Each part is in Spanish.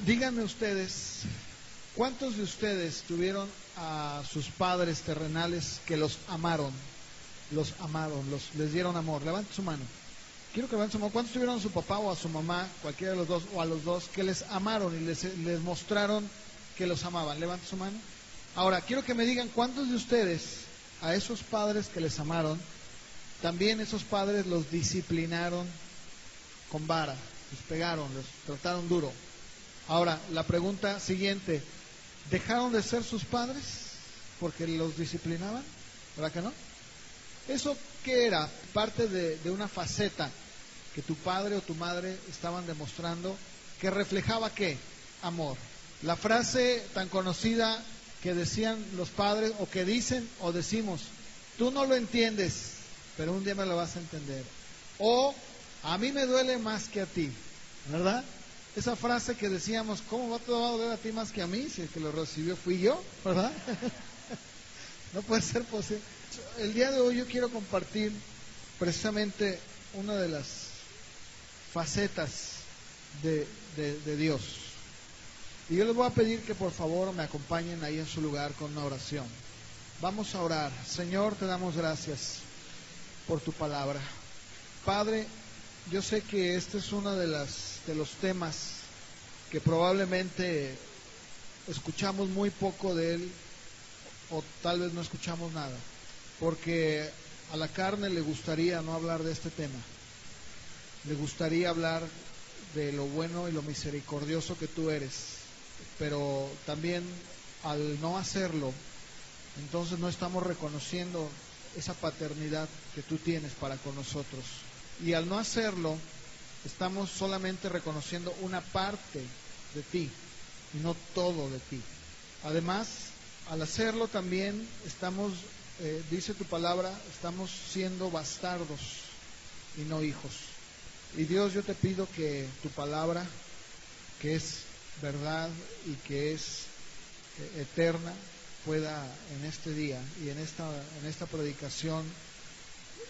Díganme ustedes, ¿cuántos de ustedes tuvieron a sus padres terrenales que los amaron? Les dieron amor. Levanten su mano. Quiero que levanten su mano. ¿Cuántos tuvieron a su papá o a su mamá, cualquiera de los dos, o a los dos, que les amaron y les mostraron que los amaban? Levanten su mano. Ahora, quiero que me digan cuántos de ustedes, a esos padres que les amaron, también esos padres los disciplinaron con vara, les pegaron, les trataron duro. Ahora, la pregunta siguiente, ¿dejaron de ser sus padres porque los disciplinaban? ¿Verdad que no? ¿Eso qué era? Parte de una faceta que tu padre o tu madre estaban demostrando, que reflejaba ¿qué? Amor. La frase tan conocida que decían los padres, o que dicen o decimos, tú no lo entiendes, pero un día me lo vas a entender. O, a mí me duele más que a ti, ¿verdad? Esa frase que decíamos, ¿cómo te va a doler a ti más que a mí? Si el que lo recibió fui yo, ¿verdad? No puede ser posible. El día de hoy yo quiero compartir precisamente una de las facetas de Dios. Y yo les voy a pedir que por favor me acompañen ahí en su lugar con una oración. Vamos a orar. Señor, te damos gracias por tu palabra. Padre, yo sé que este es uno de los temas que probablemente escuchamos muy poco de él, o tal vez no escuchamos nada, porque a la carne le gustaría no hablar de este tema. Le gustaría hablar de lo bueno y lo misericordioso que tú eres, pero también al no hacerlo, entonces no estamos reconociendo esa paternidad que tú tienes para con nosotros. Y al no hacerlo, estamos solamente reconociendo una parte de ti y no todo de ti. Además, al hacerlo también estamos, dice tu palabra, estamos siendo bastardos y no hijos. Y Dios, yo te pido que tu palabra, que es verdad y que es eterna, pueda en este día y en esta predicación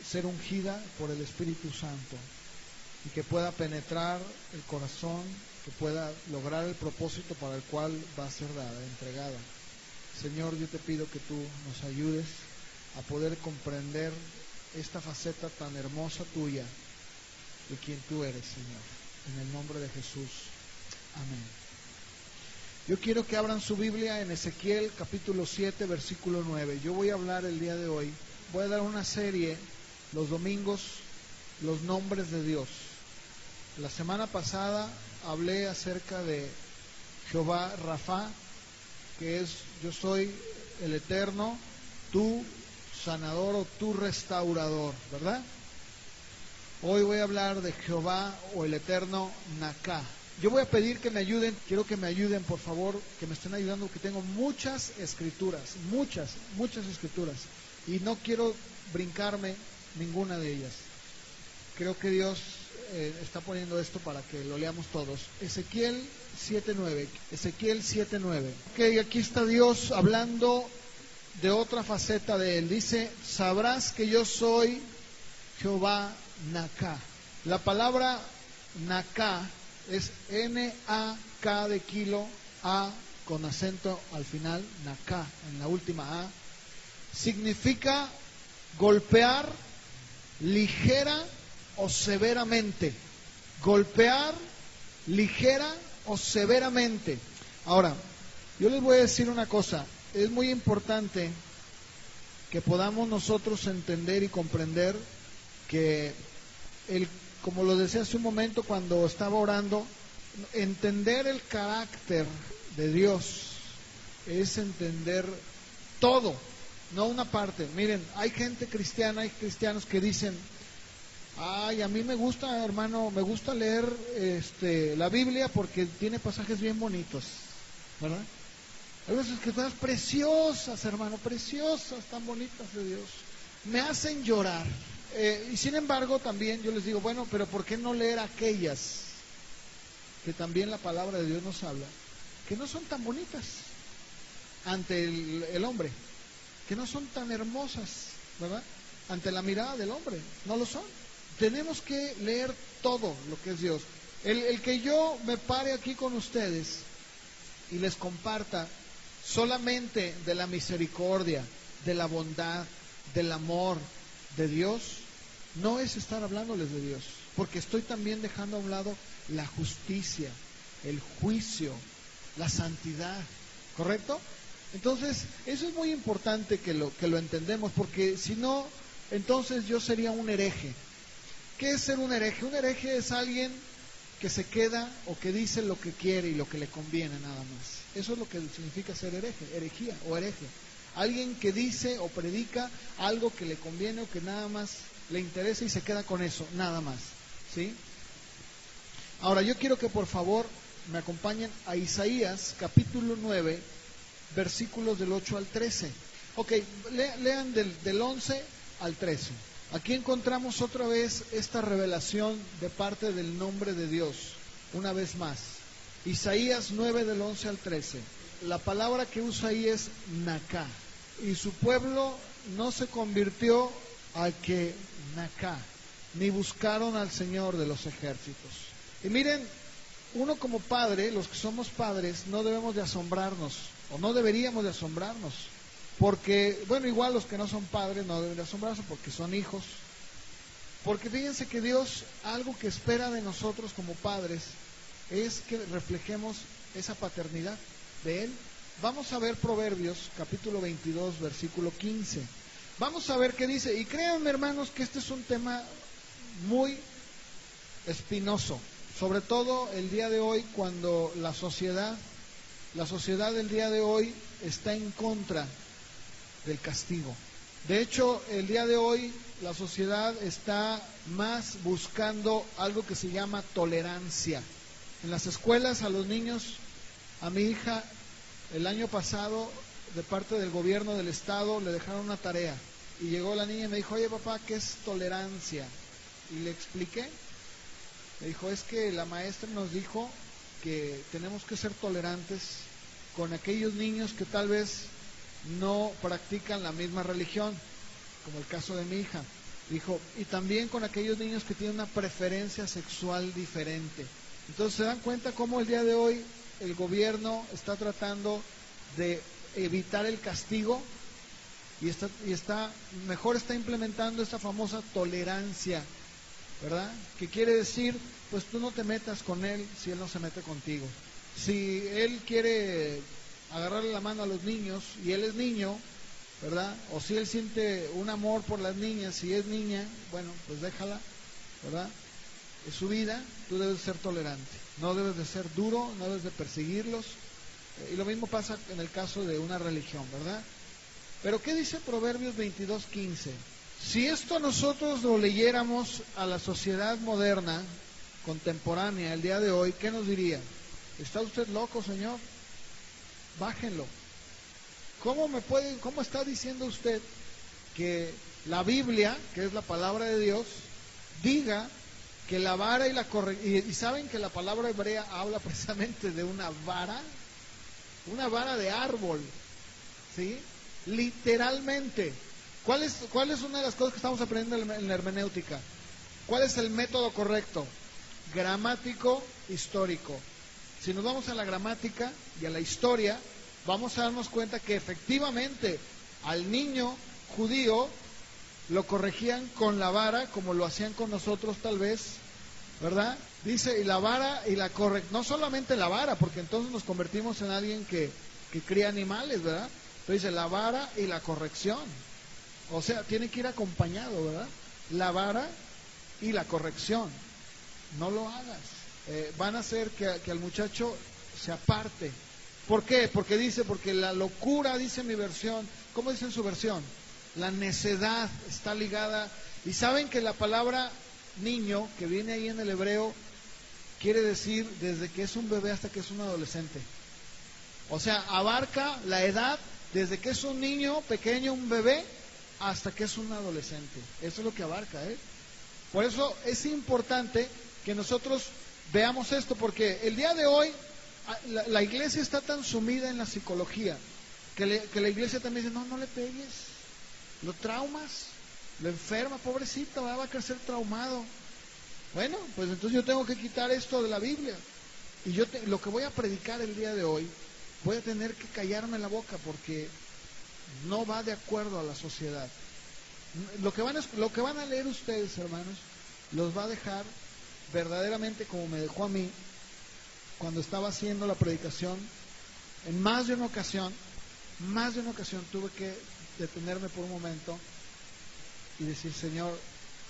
ser ungida por el Espíritu Santo y que pueda penetrar el corazón, que pueda lograr el propósito para el cual va a ser dada, entregada. Señor, yo te pido que tú nos ayudes a poder comprender esta faceta tan hermosa tuya de quien tú eres, Señor. En el nombre de Jesús. Amén. Yo quiero que abran su Biblia en Ezequiel capítulo 7, versículo 9. Yo voy a hablar el día de hoy, voy a dar una serie los domingos, los nombres de Dios. La semana pasada hablé acerca de Jehová Rafa, que es yo soy el eterno, tu sanador o tu restaurador, ¿verdad? Hoy voy a hablar de Jehová o el eterno Naká. Yo voy a pedir que me ayuden, quiero que me ayuden por favor, que me estén ayudando, porque tengo muchas escrituras, muchas escrituras, y no quiero brincarme ninguna de ellas. Creo que Dios está poniendo esto para que lo leamos todos. Ezequiel 7:9. Ezequiel 7:9. Ok, aquí está Dios hablando de otra faceta de Él. Dice, sabrás que yo soy Jehová Naká. La palabra Naká es N-A-K de kilo, A con acento al final, Naká, en la última A. Significa golpear ligera o severamente. Golpear ligera o severamente. Ahora, yo les voy a decir una cosa. Es muy importante que podamos nosotros entender y comprender que como lo decía hace un momento cuando estaba orando, entender el carácter de Dios es entender todo, no una parte. Miren, hay gente cristiana, hay cristianos que dicen, ay, a mí me gusta, hermano, me gusta leer la Biblia porque tiene pasajes bien bonitos, ¿verdad? Hay unas escrituras preciosas, hermano, preciosas, tan bonitas de Dios, me hacen llorar. Y sin embargo también yo les digo, bueno, pero ¿por qué no leer aquellas que también la palabra de Dios nos habla, que no son tan bonitas ante el hombre, que no son tan hermosas, ¿verdad? Ante la mirada del hombre, no lo son. Tenemos que leer todo lo que es Dios. El que yo me pare aquí con ustedes y les comparta solamente de la misericordia, de la bondad, del amor de Dios, no es estar hablándoles de Dios, porque estoy también dejando a un lado la justicia, el juicio, la santidad, ¿correcto? Entonces, eso es muy importante que lo entendemos, porque si no, entonces yo sería un hereje. ¿Qué es ser un hereje? Un hereje es alguien que se queda o que dice lo que quiere y lo que le conviene nada más. Eso es lo que significa ser hereje, herejía o hereje. Alguien que dice o predica algo que le conviene o que nada más le interesa y se queda con eso, nada más, ¿sí? Ahora, yo quiero que por favor me acompañen a Isaías capítulo 9, versículos del 8 al 13. Ok, lean del 11 al 13. Aquí encontramos otra vez esta revelación de parte del nombre de Dios, una vez más. Isaías 9 del 11 al 13. La palabra que usa ahí es Nacá. Y su pueblo no se convirtió a que Nacá, ni buscaron al Señor de los ejércitos. Y miren, uno como padre, los que somos padres, no debemos de asombrarnos, o no deberíamos de asombrarnos. Porque, bueno, igual los que no son padres no deben de asombrarse porque son hijos. Porque fíjense que Dios, algo que espera de nosotros como padres, es que reflejemos esa paternidad de Él. Vamos a ver Proverbios, capítulo 22, versículo 15. Vamos a ver qué dice. Y créanme, hermanos, que este es un tema muy espinoso. Sobre todo el día de hoy, cuando la sociedad del día de hoy está en contra del castigo. De hecho, el día de hoy la sociedad está más buscando algo que se llama tolerancia. En las escuelas a los niños, a mi hija, el año pasado, de parte del gobierno del estado, le dejaron una tarea. Y llegó la niña y me dijo, oye papá, ¿qué es tolerancia? Y le expliqué. Me dijo, es que la maestra nos dijo que tenemos que ser tolerantes con aquellos niños que tal vez no practican la misma religión, como el caso de mi hija. Dijo, y también con aquellos niños que tienen una preferencia sexual diferente. Entonces se dan cuenta cómo el día de hoy el gobierno está tratando de evitar el castigo y está implementando esta famosa tolerancia, ¿verdad? Que quiere decir, pues tú no te metas con él si él no se mete contigo. Si él quiere agarrarle la mano a los niños y él es niño, ¿verdad? O si él siente un amor por las niñas, si es niña, bueno, pues déjala, ¿verdad? Es su vida, tú debes ser tolerante, no debes de ser duro, no debes de perseguirlos, y lo mismo pasa en el caso de una religión, ¿verdad? Pero ¿qué dice Proverbios 22:15? Si esto nosotros lo leyéramos a la sociedad moderna, contemporánea, el día de hoy, ¿qué nos diría? ¿Está usted loco, señor? Bájenlo. ¿Cómo está diciendo usted que la Biblia, que es la palabra de Dios, diga que la vara y la corrección, y saben que la palabra hebrea habla precisamente de una vara de árbol, ¿sí? Literalmente. ¿Cuál es una de las cosas que estamos aprendiendo en la hermenéutica? ¿Cuál es el método correcto? Gramático, histórico. Si nos vamos a la gramática y a la historia, vamos a darnos cuenta que efectivamente al niño judío lo corregían con la vara, como lo hacían con nosotros tal vez, ¿verdad? Dice, y la vara y la corrección, no solamente la vara, porque entonces nos convertimos en alguien que cría animales, ¿verdad? Pero dice, la vara y la corrección. O sea, tiene que ir acompañado, ¿verdad? La vara y la corrección. No lo hagas. Van a hacer que al muchacho se aparte. ¿Por qué? Porque la locura, dice mi versión. ¿Cómo dice en su versión? La necedad está ligada. Y saben que la palabra niño, que viene ahí en el hebreo, quiere decir desde que es un bebé hasta que es un adolescente. O sea, abarca la edad desde que es un niño pequeño, un bebé, hasta que es un adolescente. Eso es lo que abarca, ¿eh? Por eso es importante que nosotros veamos esto, porque el día de hoy la iglesia está tan sumida en la psicología que la iglesia también dice, no le pegues, lo traumas, lo enferma, pobrecito, va a crecer traumado. Bueno, pues entonces yo tengo que quitar esto de la Biblia. Y lo que voy a predicar el día de hoy, voy a tener que callarme la boca porque no va de acuerdo a la sociedad. Lo que van a leer ustedes, hermanos, los va a dejar verdaderamente como me dejó a mí cuando estaba haciendo la predicación. En más de una ocasión tuve que detenerme por un momento y decir, Señor,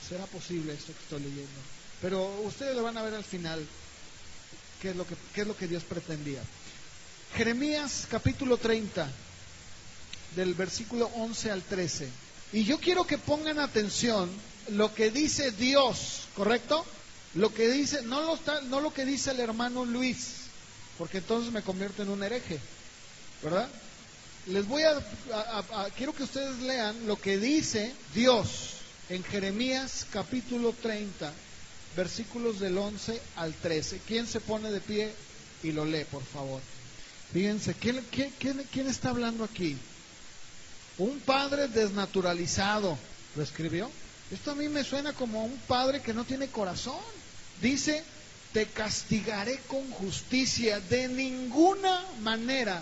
¿será posible esto que estoy leyendo? Pero ustedes lo van a ver al final, qué es lo que Dios pretendía. Jeremías capítulo 30, del versículo 11 al 13. Y yo quiero que pongan atención lo que dice Dios, ¿correcto? Lo que dice, no lo que dice el hermano Luis, porque entonces me convierto en un hereje, ¿verdad? Les voy quiero que ustedes lean lo que dice Dios en Jeremías capítulo 30, versículos del 11 al 13. ¿Quién se pone de pie y lo lee, por favor? Fíjense, ¿quién está hablando aquí? Un padre desnaturalizado, ¿lo escribió? Esto a mí me suena como un padre que no tiene corazón. Dice, te castigaré con justicia, de ninguna manera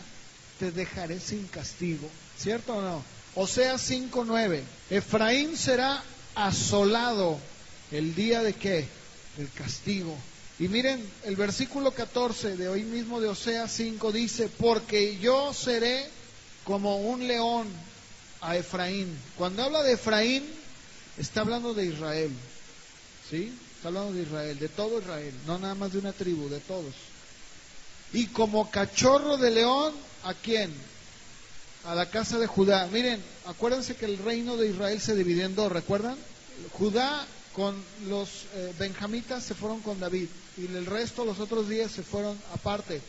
te dejaré sin castigo. ¿Cierto o no? Oseas 5:9. Efraín será asolado el día de ¿qué? El castigo. Y miren, el versículo 14 de hoy mismo de Oseas 5 dice, porque yo seré como un león a Efraín. Cuando habla de Efraín, está hablando de Israel, ¿sí? Está hablando de Israel, de todo Israel, no nada más de una tribu, de todos. Y como cachorro de león, ¿a quién? A la casa de Judá. Miren, acuérdense que el reino de Israel se dividió en dos, ¿recuerdan? Judá con los benjamitas se fueron con David y el resto, los otros 10 se fueron aparte.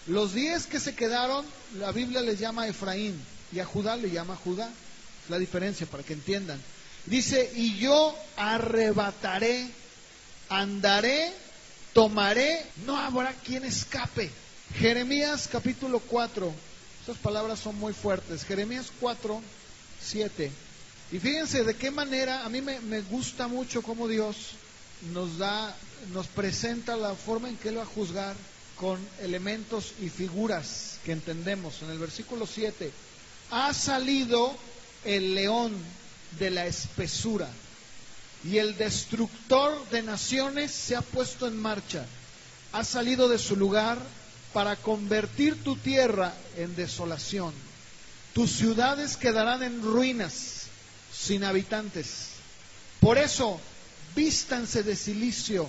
Los 10 que se quedaron, la Biblia les llama Efraín y a Judá le llama Judá. Es la diferencia para que entiendan. Dice, y yo arrebataré, andaré, tomaré, no habrá quien escape. Jeremías capítulo 4, estas palabras son muy fuertes. Jeremías 4:7. Y fíjense de qué manera, a mí me gusta mucho cómo Dios nos presenta la forma en que Él va a juzgar con elementos y figuras que entendemos. En el versículo 7, ha salido el león de la espesura y el destructor de naciones se ha puesto en marcha. Ha salido de su lugar para convertir tu tierra en desolación. Tus ciudades quedarán en ruinas, sin habitantes. Por eso, vístanse de cilicio,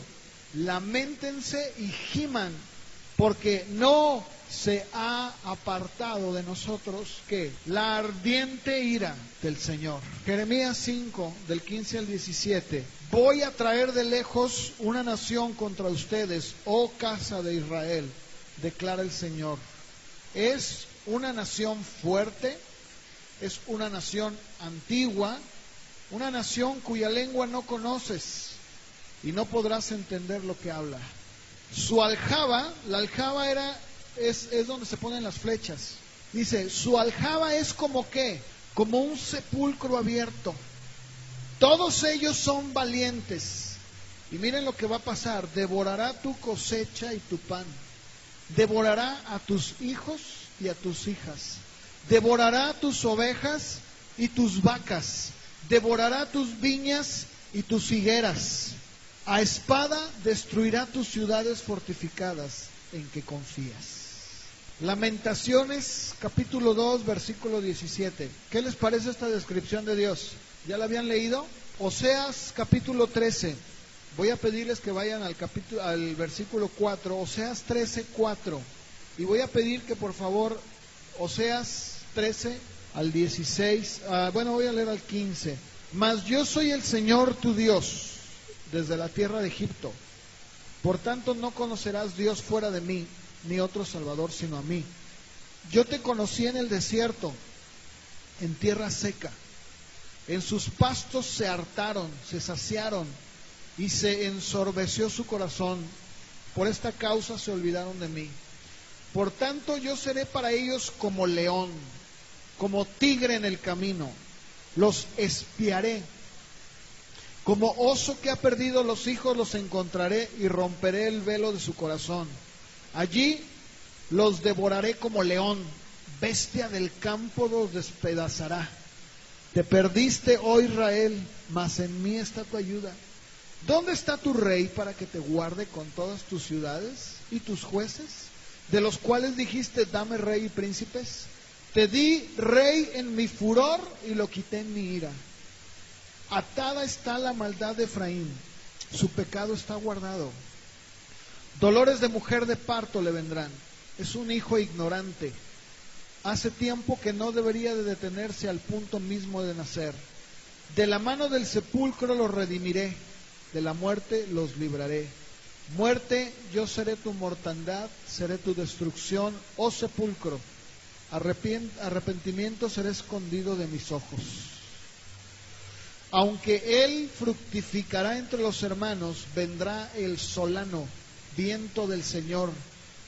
lamentense y giman, porque no se ha apartado de nosotros que la ardiente ira del Señor. Jeremías 5, del 15 al 17. Voy a traer de lejos una nación contra ustedes, oh casa de Israel, declara el Señor. Es una nación fuerte, es una nación antigua, una nación cuya lengua no conoces y no podrás entender lo que habla. Su aljaba, la aljaba es donde se ponen las flechas. Dice, su aljaba es como ¿qué? Como un sepulcro abierto. Todos ellos son valientes. Y miren lo que va a pasar, devorará tu cosecha y tu pan. Devorará a tus hijos y a tus hijas. Devorará tus ovejas y tus vacas. Devorará tus viñas y tus higueras. A espada destruirá tus ciudades fortificadas en que confías. Lamentaciones capítulo 2 versículo 17. ¿Qué les parece esta descripción de Dios? ¿Ya la habían leído? Oseas capítulo 13. Voy a pedirles que vayan al versículo 4, Oseas 13:4. Y voy a pedir que por favor Oseas 13 al 16, voy a leer al 15. Mas yo soy el Señor tu Dios, desde la tierra de Egipto. Por tanto no conocerás Dios fuera de mí, ni otro Salvador sino a mí. Yo te conocí en el desierto, en tierra seca. En sus pastos se hartaron, se saciaron, y se ensorbeció su corazón. Por esta causa se olvidaron de mí. Por tanto yo seré para ellos como león, como tigre en el camino. Los espiaré Como oso que ha perdido los hijos los encontraré y romperé el velo de su corazón. Allí los devoraré como león, bestia del campo los despedazará. Te perdiste, oh Israel, mas en mí está tu ayuda. ¿Dónde está tu rey para que te guarde con todas tus ciudades y tus jueces, de los cuales dijiste, dame rey y príncipes? Te di rey en mi furor y lo quité en mi ira. Atada está la maldad de Efraín, su pecado está guardado. Dolores de mujer de parto le vendrán, es un hijo ignorante. Hace tiempo que no debería de detenerse al punto mismo de nacer. De la mano del sepulcro los redimiré, de la muerte los libraré. Muerte, yo seré tu mortandad, seré tu destrucción, oh sepulcro. Arrepentimiento será escondido de mis ojos. Aunque él fructificará entre los hermanos, vendrá el solano, viento del Señor,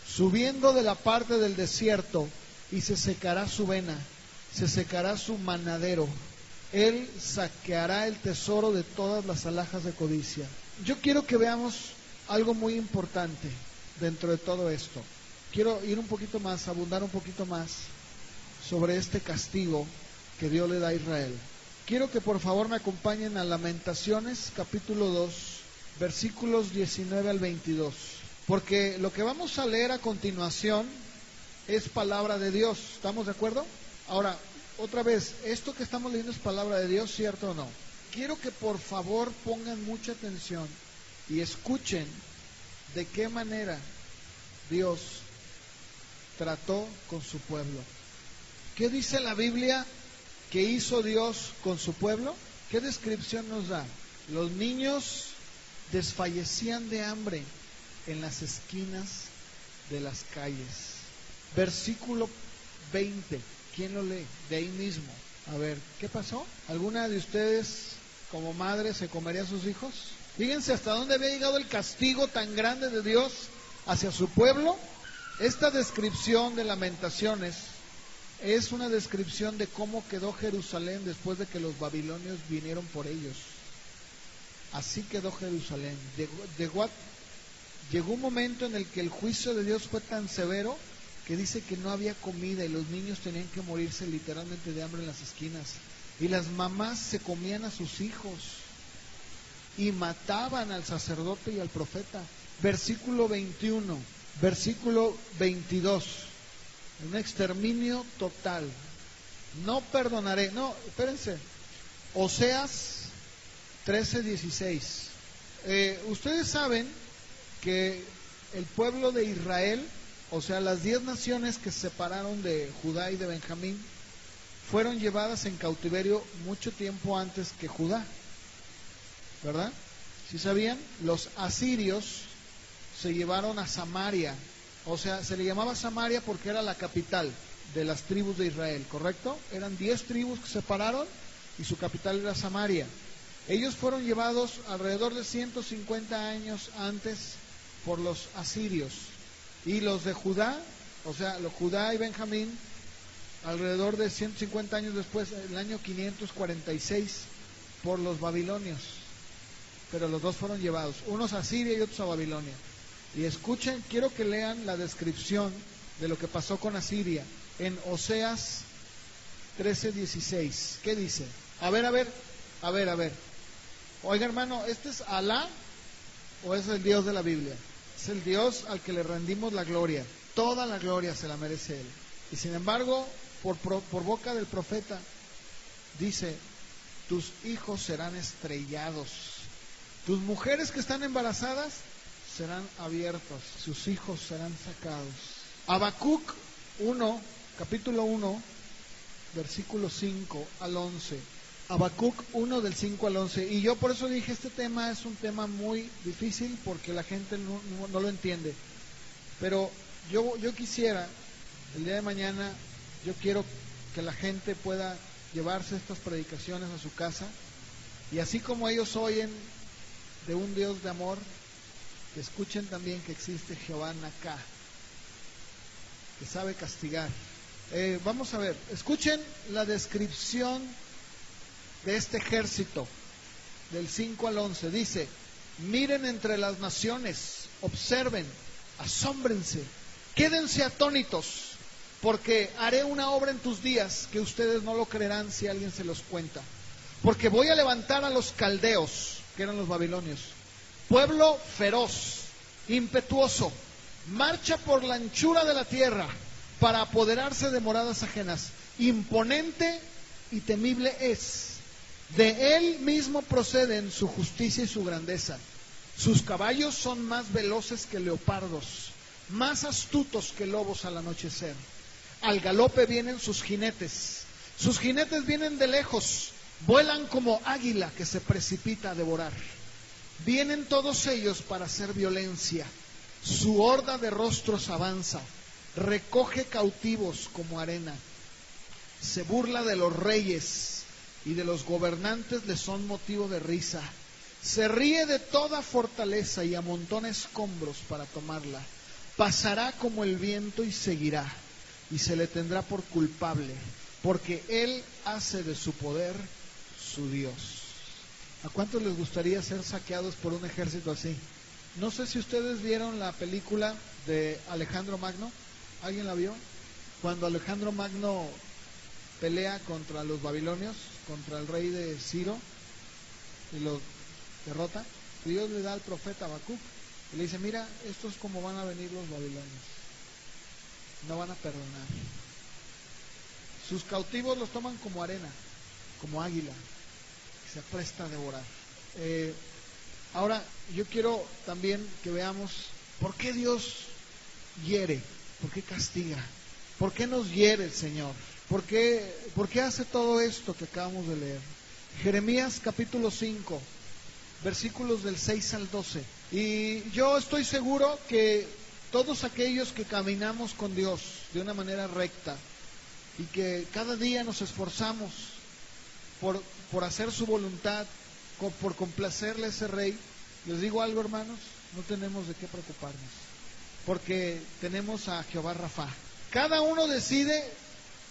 subiendo de la parte del desierto, y se secará su vena, se secará su manadero. Él saqueará el tesoro de todas las alhajas de codicia. Yo quiero que veamos algo muy importante dentro de todo esto. Quiero ir un poquito más, abundar un poquito más sobre este castigo que Dios le da a Israel. Quiero que por favor me acompañen a Lamentaciones, capítulo 2, versículos 19 al 22. Porque lo que vamos a leer a continuación es palabra de Dios. ¿Estamos de acuerdo? Ahora, otra vez, ¿esto que estamos leyendo es palabra de Dios, cierto o no? Quiero que por favor pongan mucha atención y escuchen de qué manera Dios trató con su pueblo. ¿Qué dice la Biblia que hizo Dios con su pueblo? ¿Qué descripción nos da? Los niños desfallecían de hambre en las esquinas de las calles. Versículo 20. ¿Quién lo lee? De ahí mismo. A ver, ¿qué pasó? ¿Alguna de ustedes como madre se comería a sus hijos? Fíjense hasta dónde había llegado el castigo tan grande de Dios hacia su pueblo. Esta descripción de Lamentaciones es una descripción de cómo quedó Jerusalén después de que los babilonios vinieron por ellos. Así quedó Jerusalén. Llegó un momento en el que el juicio de Dios fue tan severo que dice que no había comida y los niños tenían que morirse literalmente de hambre en las esquinas. Y las mamás se comían a sus hijos y mataban al sacerdote y al profeta. Versículo 21, versículo 22. Un exterminio total. No perdonaré. No, espérense. Oseas 13:16. Ustedes saben que el pueblo de Israel, o sea, las 10 naciones que se separaron de Judá y de Benjamín, fueron llevadas en cautiverio mucho tiempo antes que Judá, ¿verdad? ¿Sí sabían? Los asirios se llevaron a Samaria, o sea, se le llamaba Samaria porque era la capital de las tribus de Israel, ¿correcto? Eran 10 tribus que se separaron y su capital era Samaria. Ellos fueron llevados alrededor de 150 años antes por los asirios. Y los de Judá, o sea, los Judá y Benjamín, alrededor de 150 años después, en el año 546, por los babilonios. Pero los dos fueron llevados, unos a Siria y otros a Babilonia. Y escuchen, quiero que lean la descripción de lo que pasó con Asiria en Oseas 13:16. ¿Qué dice? A ver. Oiga, hermano, ¿este es Alá o es el Dios de la Biblia? Es el Dios al que le rendimos la gloria. Toda la gloria se la merece Él. Y sin embargo, por boca del profeta, dice, tus hijos serán estrellados. Tus mujeres que están embarazadas serán abiertas. Sus hijos serán sacados. Habacuc 1, capítulo 1, versículos 5 al 11. Habacuc 1 del 5 al 11. Y yo por eso dije, este tema es un tema muy difícil porque la gente no lo entiende. Pero yo quisiera, el día de mañana, yo quiero que la gente pueda llevarse estas predicaciones a su casa. Y así como ellos oyen de un Dios de amor, que escuchen también que existe Jehová Naká, que sabe castigar. Vamos a ver, escuchen la descripción de este ejército del 5 al 11, dice: miren entre las naciones, observen, asómbrense, quédense atónitos, porque haré una obra en tus días que ustedes no lo creerán si alguien se los cuenta. Porque voy a levantar a los caldeos, que eran los babilonios, pueblo feroz, impetuoso, marcha por la anchura de la tierra para apoderarse de moradas ajenas. Imponente y temible es. De él mismo proceden su justicia y su grandeza. Sus caballos son más veloces que leopardos, más astutos que lobos al anochecer. Al galope vienen sus jinetes vienen de lejos, vuelan como águila que se precipita a devorar. Vienen todos ellos para hacer violencia, su horda de rostros avanza, recoge cautivos como arena, se burla de los reyes y de los gobernantes les son motivo de risa. Se ríe de toda fortaleza y amontona escombros para tomarla. Pasará como el viento y seguirá, y se le tendrá por culpable, porque él hace de su poder su Dios. ¿A cuántos les gustaría ser saqueados por un ejército así? No sé si ustedes vieron la película de Alejandro Magno. ¿Alguien la vio? Cuando Alejandro Magno pelea contra los babilonios, contra el rey de Ciro, y lo derrota, Dios le da al profeta Habacuc y le dice: mira, esto es como van a venir los babilonios, no van a perdonar. Sus cautivos los toman como arena, como águila, que se apresta a devorar. Ahora, yo quiero también que veamos por qué Dios hiere, por qué castiga, por qué nos hiere el Señor, por qué hace todo esto que acabamos de leer. Jeremías capítulo 5, versículos del 6 al 12. Y yo estoy seguro que todos aquellos que caminamos con Dios de una manera recta y que cada día nos esforzamos por hacer su voluntad, por complacerle a ese rey, les digo algo, hermanos, no tenemos de qué preocuparnos, porque tenemos a Jehová Rafa. Cada uno decide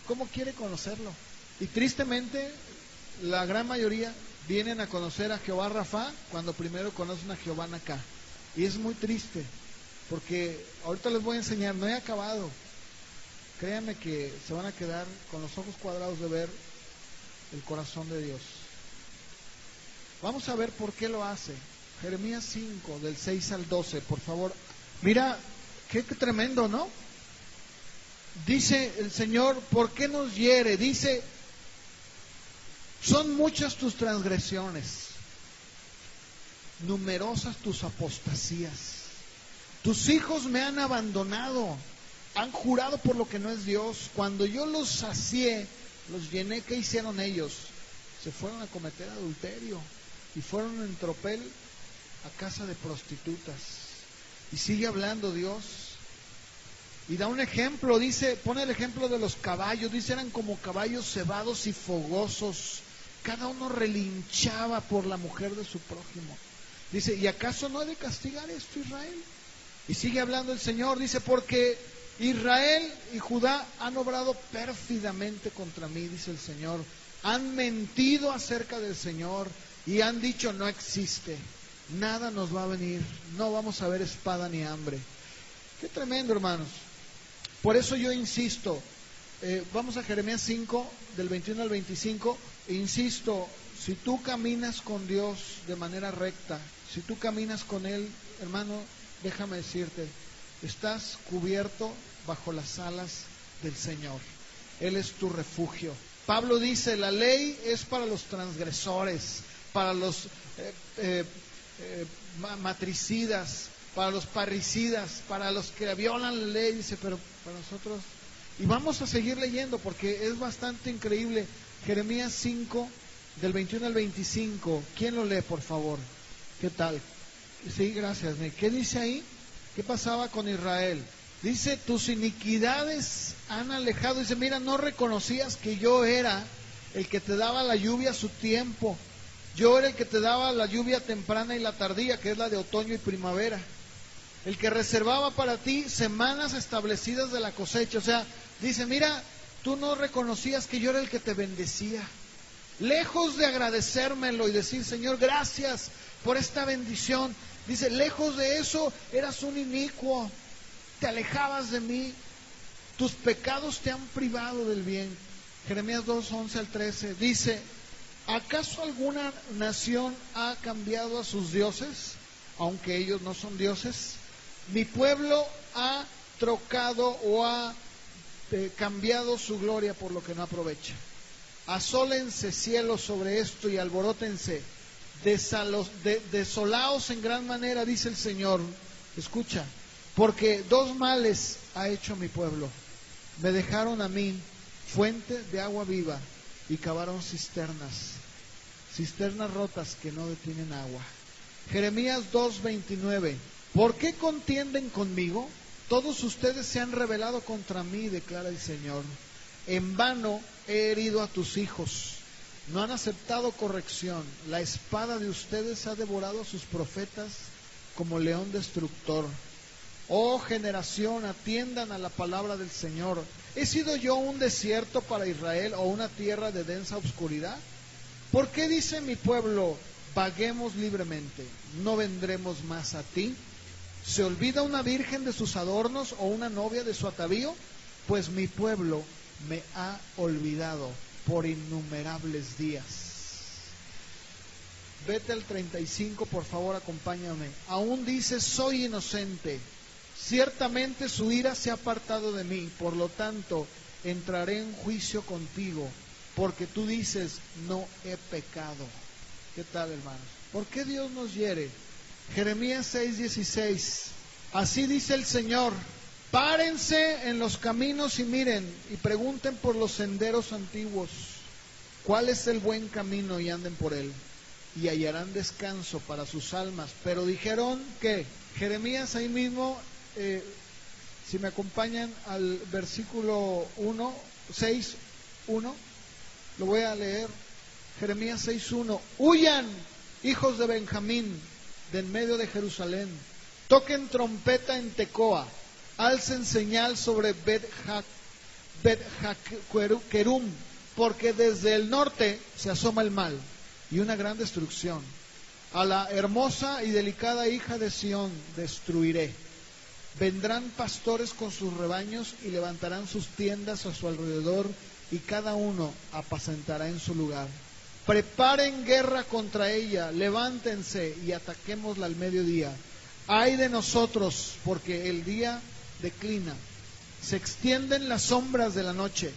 cómo quiere conocerlo, y tristemente la gran mayoría vienen a conocer a Jehová Rafa cuando primero conocen a Jehová Nacá, y es muy triste, porque ahorita les voy a enseñar, no he acabado. Créanme que se van a quedar con los ojos cuadrados de ver el corazón de Dios. Vamos a ver por qué lo hace. Jeremías 5, del 6 al 12, por favor. Mira, qué tremendo, ¿no? Dice el Señor: ¿por qué nos hiere? Dice: son muchas tus transgresiones, numerosas tus apostasías. Tus hijos me han abandonado, han jurado por lo que no es Dios. Cuando yo los sacié, los llené, ¿qué hicieron ellos? Se fueron a cometer adulterio y fueron en tropel a casa de prostitutas. Y sigue hablando Dios y da un ejemplo, dice, pone el ejemplo de los caballos, dice: eran como caballos cebados y fogosos, cada uno relinchaba por la mujer de su prójimo. Dice: ¿y acaso no he de castigar esto, Israel? Y sigue hablando el Señor, dice: porque Israel y Judá han obrado pérfidamente contra mí, dice el Señor. Han mentido acerca del Señor y han dicho: no existe, nada nos va a venir, no vamos a ver espada ni hambre. Qué tremendo, hermanos. Por eso yo insisto, vamos a Jeremías 5, del 21 al 25, e insisto, si tú caminas con Dios de manera recta, si tú caminas con Él, hermano, déjame decirte, estás cubierto bajo las alas del Señor. Él es tu refugio. Pablo dice: la ley es para los transgresores, para los matricidas, para los parricidas, para los que violan la ley. Dice: pero para nosotros. Y vamos a seguir leyendo porque es bastante increíble. Jeremías 5, del 21 al 25. ¿Quién lo lee, por favor? ¿Qué tal? Sí, gracias. ¿Qué dice ahí? ¿Qué pasaba con Israel? Dice: tus iniquidades han alejado. Dice: mira, no reconocías que yo era el que te daba la lluvia a su tiempo. Yo era el que te daba la lluvia temprana y la tardía, que es la de otoño y primavera. El que reservaba para ti semanas establecidas de la cosecha. O sea, dice: mira, tú no reconocías que yo era el que te bendecía. lejos de agradecérmelo y decir, Señor, gracias por esta bendición, dice, lejos de eso, eras un inicuo, te alejabas de mí, tus pecados te han privado del bien. Jeremías 2, 11 al 13 dice, ¿acaso alguna nación ha cambiado a sus dioses, aunque ellos no son dioses? Mi pueblo ha trocado o ha cambiado su gloria por lo que no aprovecha. Asólense cielos sobre esto y alborótense, desolaos en gran manera, dice el Señor. Escucha, porque dos males ha hecho mi pueblo. Me dejaron a mí fuente de agua viva y cavaron cisternas rotas que no detienen agua. Jeremías 2:29. ¿Por qué contienden conmigo? Todos ustedes se han rebelado contra mí, declara el Señor. En vano he herido a tus hijos. No han aceptado corrección. La espada de ustedes ha devorado a sus profetas como león destructor. Oh generación, atiendan a la palabra del Señor. ¿He sido yo un desierto para Israel o una tierra de densa oscuridad? ¿Por qué dice mi pueblo, vaguemos libremente, no vendremos más a ti? ¿Se olvida una virgen de sus adornos o una novia de su atavío? Pues mi pueblo me ha olvidado por innumerables días. Vete al 35, por favor, acompáñame. Aún dice, soy inocente. Ciertamente su ira se ha apartado de mí, por lo tanto, entraré en juicio contigo, porque tú dices, no he pecado. ¿Qué tal, hermanos? ¿Por qué Dios nos hiere? Jeremías 6:16. Así dice el Señor, párense en los caminos y miren, y pregunten por los senderos antiguos, ¿cuál es el buen camino? Y anden por él, y hallarán descanso para sus almas. Pero dijeron que, Jeremías ahí mismo, si me acompañan al versículo 6:1, lo voy a leer. Jeremías 6:1. Huyan, hijos de Benjamín, de en medio de Jerusalén. Toquen trompeta en Tecoa. Alcen señal sobre Bet-Hakerem, porque desde el norte se asoma el mal y una gran destrucción. A la hermosa y delicada hija de Sión destruiré. Vendrán pastores con sus rebaños y levantarán sus tiendas a su alrededor, y cada uno apacentará en su lugar. Preparen guerra contra ella, levántense y ataquémosla al mediodía. Ay de nosotros, porque el día declina, se extienden las sombras de la noche.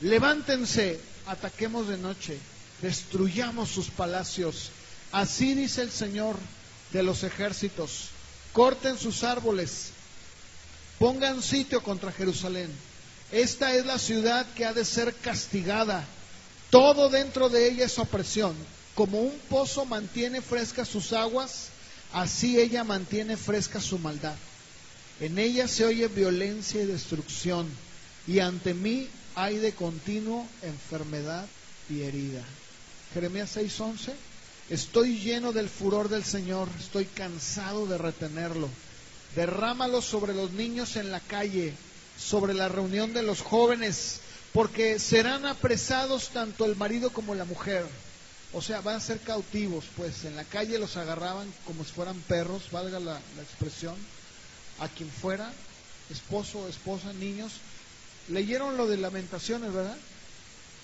Levántense, ataquemos de noche, destruyamos sus palacios. Así dice el Señor de los ejércitos. Corten sus árboles, pongan sitio contra Jerusalén. Esta es la ciudad que ha de ser castigada. Todo dentro de ella es opresión. Como un pozo mantiene frescas sus aguas, así ella mantiene fresca su maldad. En ella se oye violencia y destrucción, y ante mí hay de continuo enfermedad y herida. Jeremías 6:11. Estoy lleno del furor del Señor, estoy cansado de retenerlo. Derrámalo sobre los niños en la calle, sobre la reunión de los jóvenes, porque serán apresados tanto el marido como la mujer. O sea, van a ser cautivos, pues en la calle los agarraban como si fueran perros, valga la expresión, a quien fuera, esposo, esposa, niños. Leyeron lo de Lamentaciones, ¿verdad?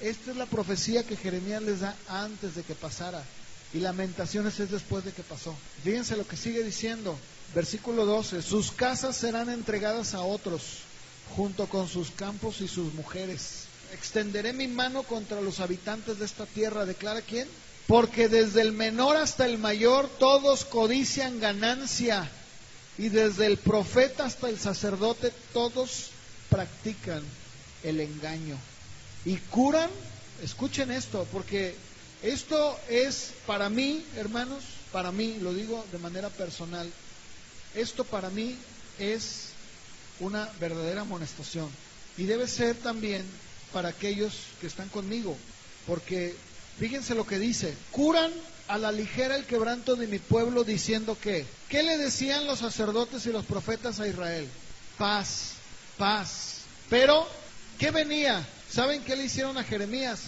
Esta es la profecía que Jeremías les da antes de que pasara, y Lamentaciones es después de que pasó. Fíjense lo que sigue diciendo, versículo 12, sus casas serán entregadas a otros, junto con sus campos y sus mujeres. Extenderé mi mano contra los habitantes de esta tierra, declara ¿quién? Porque desde el menor hasta el mayor todos codician ganancia, y desde el profeta hasta el sacerdote todos practican el engaño. Y curan, escuchen esto, porque esto es para mí, hermanos, para mí, lo digo de manera personal, esto para mí es una verdadera amonestación, y debe ser también para aquellos que están conmigo, porque fíjense lo que dice: curan a la ligera el quebranto de mi pueblo, diciendo que, ¿qué le decían los sacerdotes y los profetas a Israel? Paz, paz. Pero, ¿qué venía? ¿Saben qué le hicieron a Jeremías?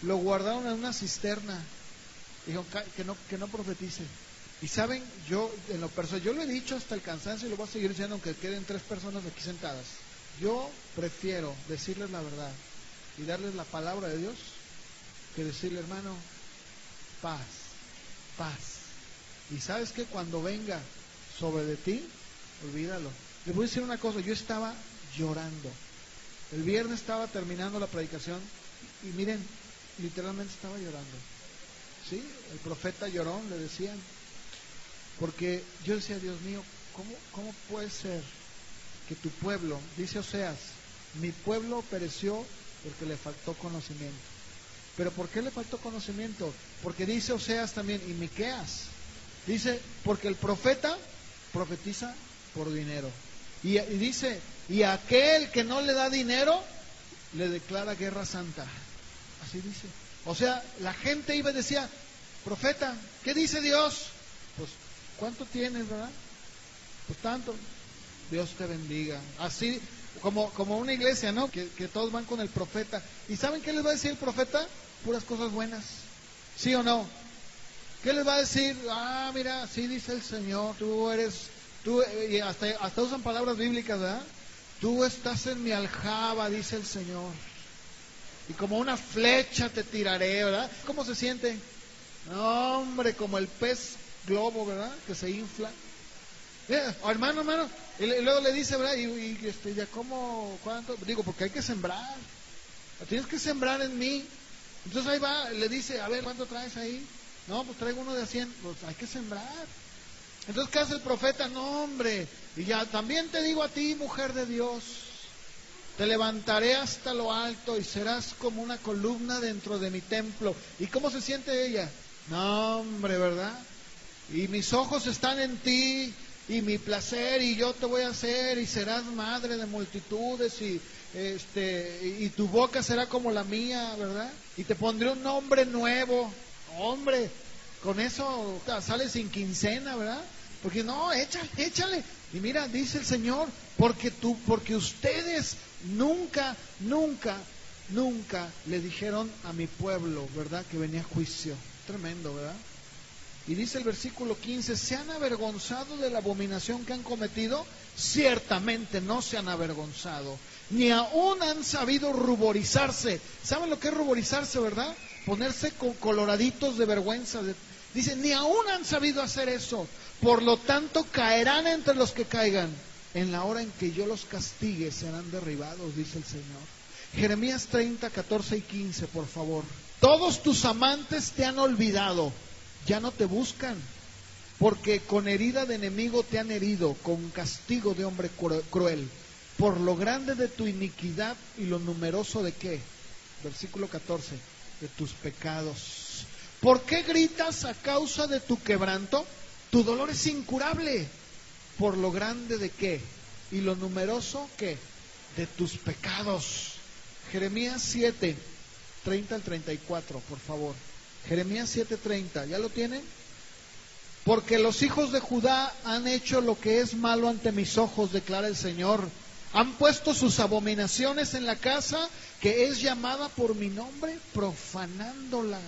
lo guardaron en una cisterna. Dijo que no profetice. Y saben, yo en lo personal, yo lo he dicho hasta el cansancio y lo voy a seguir diciendo aunque queden 3 personas aquí sentadas. Yo prefiero decirles la verdad y darles la palabra de Dios que decirle, hermano, paz, paz. Y sabes que cuando venga sobre de ti, olvídalo. Les voy a decir una cosa, yo estaba llorando. El viernes estaba terminando la predicación y miren, literalmente estaba llorando. ¿Sí? El profeta llorón, le decían. Porque yo decía, Dios mío, ¿cómo puede ser que tu pueblo, dice Oseas, mi pueblo pereció porque le faltó conocimiento? ¿Pero por qué le faltó conocimiento? Porque dice Oseas también, y Miqueas, dice, porque el profeta profetiza por dinero. Y dice, y aquel que no le da dinero, le declara guerra santa. Así dice. O sea, la gente iba y decía, profeta, ¿qué dice Dios? Pues, ¿cuánto tienes, verdad? Pues tanto. Dios te bendiga. Así, como una iglesia, ¿no? Que todos van con el profeta. ¿Y saben qué les va a decir el profeta? Puras cosas buenas. ¿Sí o no? ¿Qué les va a decir? Ah, mira, así dice el Señor, y hasta usan palabras bíblicas, ¿verdad? Tú estás en mi aljaba, dice el Señor. Y como una flecha te tiraré, ¿verdad? ¿Cómo se siente? No, hombre, como el pez globo, ¿verdad? Que se infla. Hermano, y luego le dice, ¿verdad? Ya como, ¿cuánto? Digo, porque hay que sembrar. Tienes que sembrar en mí. Entonces ahí va, le dice, a ver, ¿cuánto traes ahí? No, pues traigo uno de 100. Pues hay que sembrar. Entonces, ¿qué hace el profeta? No, hombre. Y ya, también te digo a ti, mujer de Dios, te levantaré hasta lo alto y serás como una columna dentro de mi templo. ¿Y cómo se siente ella? No, hombre, ¿verdad? Y mis ojos están en ti, y mi placer, y yo te voy a hacer, y serás madre de multitudes, y tu boca será como la mía, ¿verdad? Y te pondré un nombre nuevo. Hombre, con eso sale sin quincena, ¿verdad? Porque no, échale. Y mira, dice el Señor, porque ustedes nunca le dijeron a mi pueblo, ¿verdad? Que venía juicio. Tremendo, ¿verdad? Y dice el versículo 15, ¿se han avergonzado de la abominación que han cometido? Ciertamente no se han avergonzado, ni aún han sabido ruborizarse. ¿Saben lo que es ruborizarse, verdad? Ponerse con coloraditos de vergüenza. Dice, ni aún han sabido hacer eso. Por lo tanto, caerán entre los que caigan. En la hora en que yo los castigue, serán derribados, dice el Señor. Jeremías 30, 14 y 15, por favor. Todos tus amantes te han olvidado. Ya no te buscan, porque con herida de enemigo te han herido, con castigo de hombre cruel, por lo grande de tu iniquidad y lo numeroso de ¿qué? Versículo 14, de tus pecados. ¿Por qué gritas a causa de tu quebranto? Tu dolor es incurable, por lo grande de ¿qué? Y lo numeroso ¿qué? De tus pecados. Jeremías 7, 30 al 34, por favor. Jeremías 7:30, ¿ya lo tienen? Porque los hijos de Judá han hecho lo que es malo ante mis ojos, declara el Señor. Han puesto sus abominaciones en la casa que es llamada por mi nombre, profanándola.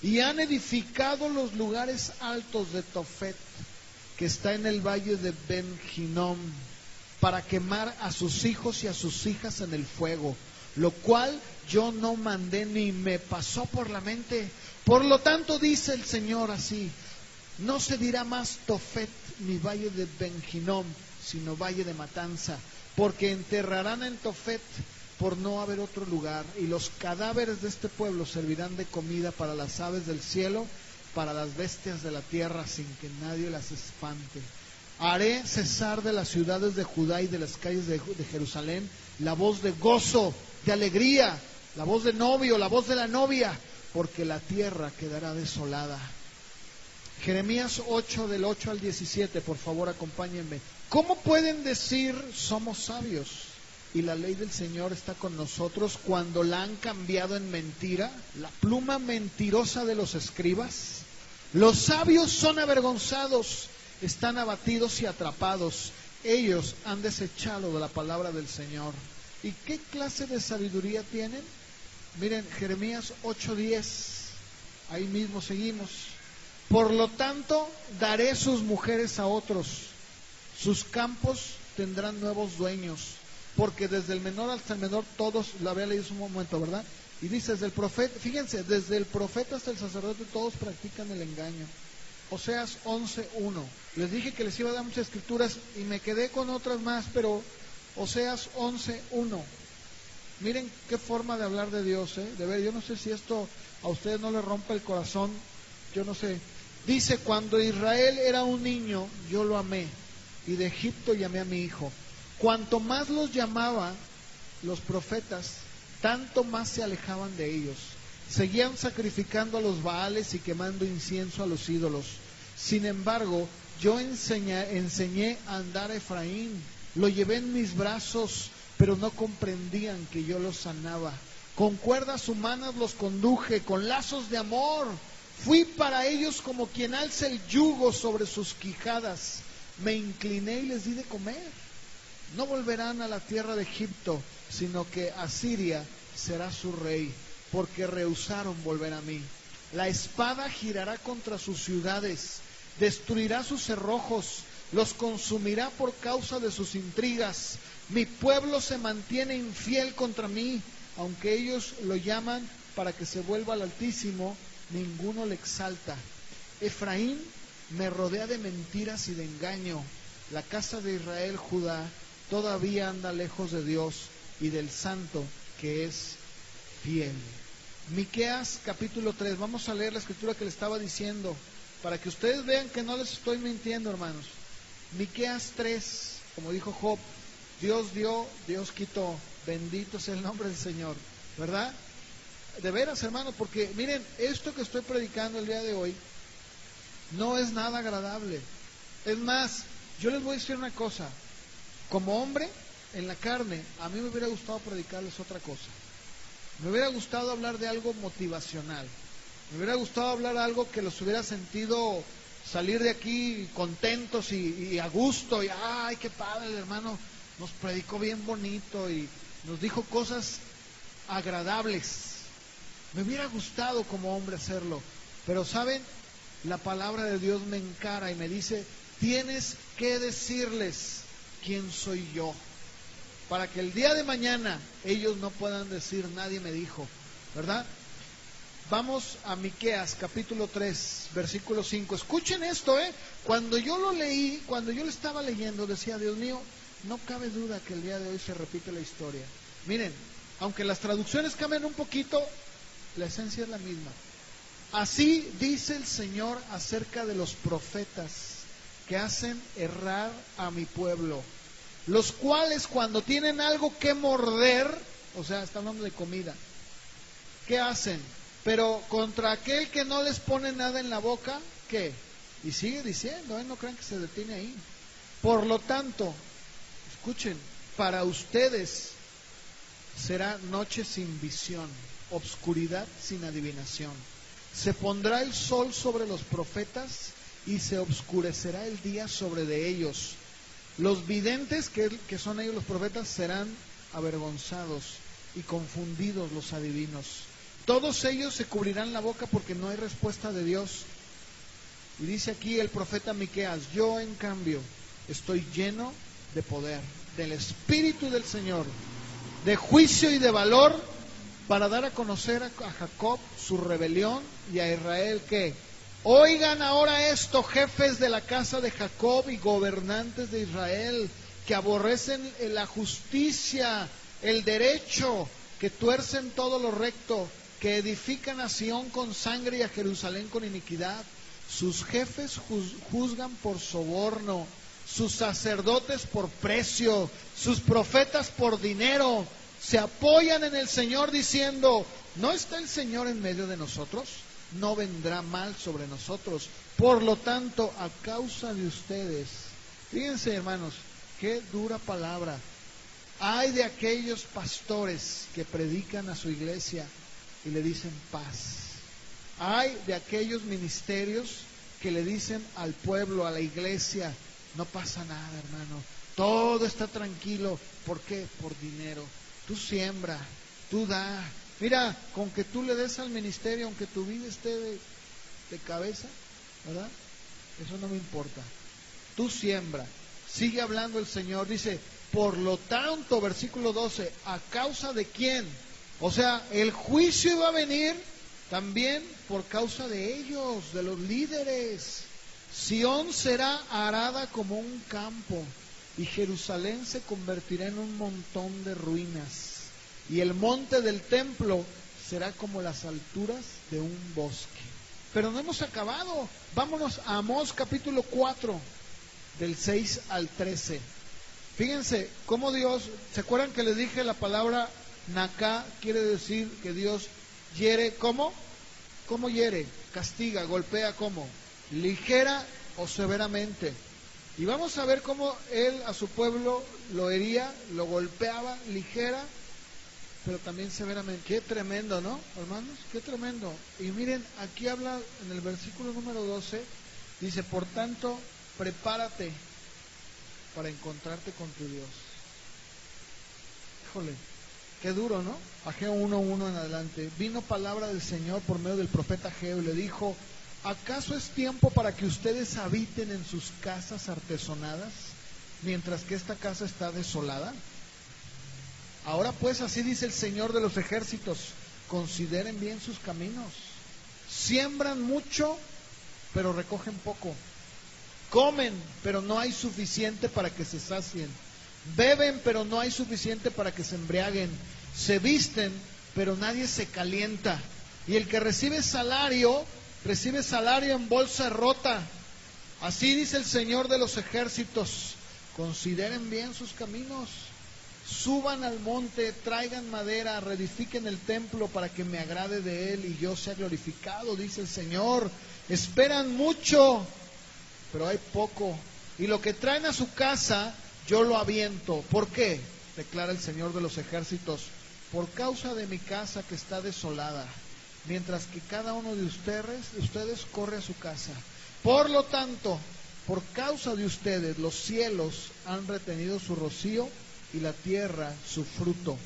Y han edificado los lugares altos de Tofet, que está en el valle de Ben-Hinnom, para quemar a sus hijos y a sus hijas en el fuego, lo cual yo no mandé ni me pasó por la mente. Por lo tanto, dice el Señor así, no se dirá más Tofet ni valle de Ben-Hinnom, sino valle de matanza, porque enterrarán en Tofet por no haber otro lugar, y los cadáveres de este pueblo servirán de comida para las aves del cielo, para las bestias de la tierra, sin que nadie las espante. Haré cesar de las ciudades de Judá y de las calles de Jerusalén la voz de gozo, de alegría, la voz de novio, la voz de la novia, porque la tierra quedará desolada. Jeremías 8, del 8 al 17, por favor acompáñenme. ¿Cómo pueden decir somos sabios y la ley del Señor está con nosotros cuando la han cambiado en mentira, la pluma mentirosa de los escribas? Los sabios son avergonzados, están abatidos y atrapados. Ellos han desechado de la palabra del Señor. ¿Y qué clase de sabiduría tienen? Miren, Jeremías 8:10, ahí mismo seguimos. Por lo tanto, daré sus mujeres a otros, sus campos tendrán nuevos dueños, porque desde el menor hasta el menor todos, lo había leído hace un momento, ¿verdad? Y dice, desde el profeta, fíjense, desde el profeta hasta el sacerdote todos practican el engaño. Oseas 11:1. Les dije que les iba a dar muchas escrituras y me quedé con otras más, pero Oseas 11:1. Miren qué forma de hablar de Dios, ¿eh? De ver, yo no sé si esto a ustedes no les rompe el corazón, yo no sé. Dice, cuando Israel era un niño, yo lo amé, y de Egipto llamé a mi hijo. Cuanto más los llamaba los profetas, tanto más se alejaban de ellos. Seguían sacrificando a los Baales y quemando incienso a los ídolos. Sin embargo, yo enseñé a andar a Efraín, lo llevé en mis brazos, pero no comprendían que yo los sanaba. Con cuerdas humanas los conduje, con lazos de amor. Fui para ellos como quien alza el yugo sobre sus quijadas. Me incliné y les di de comer. No volverán a la tierra de Egipto, sino que Asiria será su rey, porque rehusaron volver a mí. La espada girará contra sus ciudades, destruirá sus cerrojos, los consumirá por causa de sus intrigas. Mi pueblo se mantiene infiel contra mí, aunque ellos lo llaman para que se vuelva al Altísimo, ninguno le exalta. Efraín me rodea de mentiras y de engaño. La casa de Israel, Judá, todavía anda lejos de Dios y del Santo que es fiel. Miqueas capítulo 3, vamos a leer la escritura que le estaba diciendo, para que ustedes vean que no les estoy mintiendo, hermanos. Miqueas 3, como dijo Job, Dios dio, Dios quitó, bendito sea el nombre del Señor, ¿verdad? De veras, hermanos, porque miren, esto que estoy predicando el día de hoy no es nada agradable. Es más, yo les voy a decir una cosa, como hombre, en la carne, a mí me hubiera gustado predicarles otra cosa. Me hubiera gustado hablar de algo motivacional. Me hubiera gustado hablar de algo que los hubiera sentido salir de aquí contentos y a gusto. Y ay, qué padre, el hermano nos predicó bien bonito y nos dijo cosas agradables. Me hubiera gustado como hombre hacerlo. Pero ¿saben? La palabra de Dios me encara y me dice, tienes que decirles quién soy yo, para que el día de mañana ellos no puedan decir, nadie me dijo, ¿verdad? Vamos a Miqueas capítulo 3, versículo 5. Escuchen esto, cuando yo lo leí, cuando yo lo estaba leyendo, decía, Dios mío, no cabe duda que el día de hoy se repite la historia. Miren, aunque las traducciones cambian un poquito, la esencia es la misma. Así dice el Señor acerca de los profetas que hacen errar a mi pueblo, los cuales cuando tienen algo que morder, o sea, está hablando de comida, ¿qué hacen? Pero contra aquel que no les pone nada en la boca, ¿qué? Y sigue diciendo, no crean que se detiene ahí. Por lo tanto, escuchen, para ustedes será noche sin visión, obscuridad sin adivinación. Se pondrá el sol sobre los profetas y se obscurecerá el día sobre de ellos. Los videntes, que son ellos los profetas, serán avergonzados y confundidos los adivinos. Todos ellos se cubrirán la boca porque no hay respuesta de Dios. Y dice aquí el profeta Miqueas, yo en cambio estoy lleno de poder, del Espíritu del Señor, de juicio y de valor, para dar a conocer a Jacob su rebelión y a Israel que oigan ahora esto, jefes de la casa de Jacob y gobernantes de Israel, que aborrecen la justicia, el derecho, que tuercen todo lo recto, que edifican a Sión con sangre y a Jerusalén con iniquidad. Sus jefes juzgan por soborno, sus sacerdotes por precio, sus profetas por dinero. Se apoyan en el Señor diciendo, ¿no está el Señor en medio de nosotros? No vendrá mal sobre nosotros. Por lo tanto, a causa de ustedes, fíjense hermanos, qué dura palabra. Hay de aquellos pastores que predican a su iglesia y le dicen paz. Hay de aquellos ministerios que le dicen al pueblo, a la iglesia, no pasa nada, hermano, todo está tranquilo. ¿Por qué? Por dinero. Tú siembra, tú da, Mira, con que tú le des al ministerio, aunque tu vida esté de cabeza, ¿verdad? Eso no me importa. Tú siembra. Sigue hablando el Señor. Dice, por lo tanto, versículo 12, ¿a causa de quién? O sea, el juicio iba a venir también por causa de ellos, de los líderes. Sión será arada como un campo, y Jerusalén se convertirá en un montón de ruinas. Y el monte del templo será como las alturas de un bosque. Pero no hemos acabado. Vámonos a Amós capítulo 4, del 6 al 13. Fíjense cómo Dios, ¿se acuerdan que les dije la palabra Naká? Quiere decir que Dios hiere, ¿cómo? ¿Cómo hiere? Castiga, golpea, ¿cómo? Ligera o severamente. Y vamos a ver cómo Él a su pueblo lo hería, lo golpeaba ligera, pero también severamente. Qué tremendo, ¿no, hermanos? Qué tremendo. Y miren, aquí habla en el versículo número 12, dice, por tanto, prepárate para encontrarte con tu Dios. Híjole, qué duro, ¿no? Ageo 1:1 en adelante. Vino palabra del Señor por medio del profeta Ageo y le dijo, ¿acaso es tiempo para que ustedes habiten en sus casas artesonadas, mientras que esta casa está desolada? Ahora pues, así dice el Señor de los ejércitos, consideren bien sus caminos. Siembran mucho, pero recogen poco. Comen, pero no hay suficiente para que se sacien. Beben, pero no hay suficiente para que se embriaguen. Se visten, pero nadie se calienta. Y el que recibe salario en bolsa rota. Así dice el Señor de los ejércitos, consideren bien sus caminos. Suban al monte, traigan madera, reedifiquen el templo para que me agrade de él y yo sea glorificado, dice el Señor. Esperan mucho, pero hay poco. Y lo que traen a su casa, yo lo aviento. ¿Por qué? Declara el Señor de los ejércitos. Por causa de mi casa que está desolada, mientras que cada uno de ustedes corre a su casa. Por lo tanto, por causa de ustedes, los cielos han retenido su rocío y la tierra su fruto.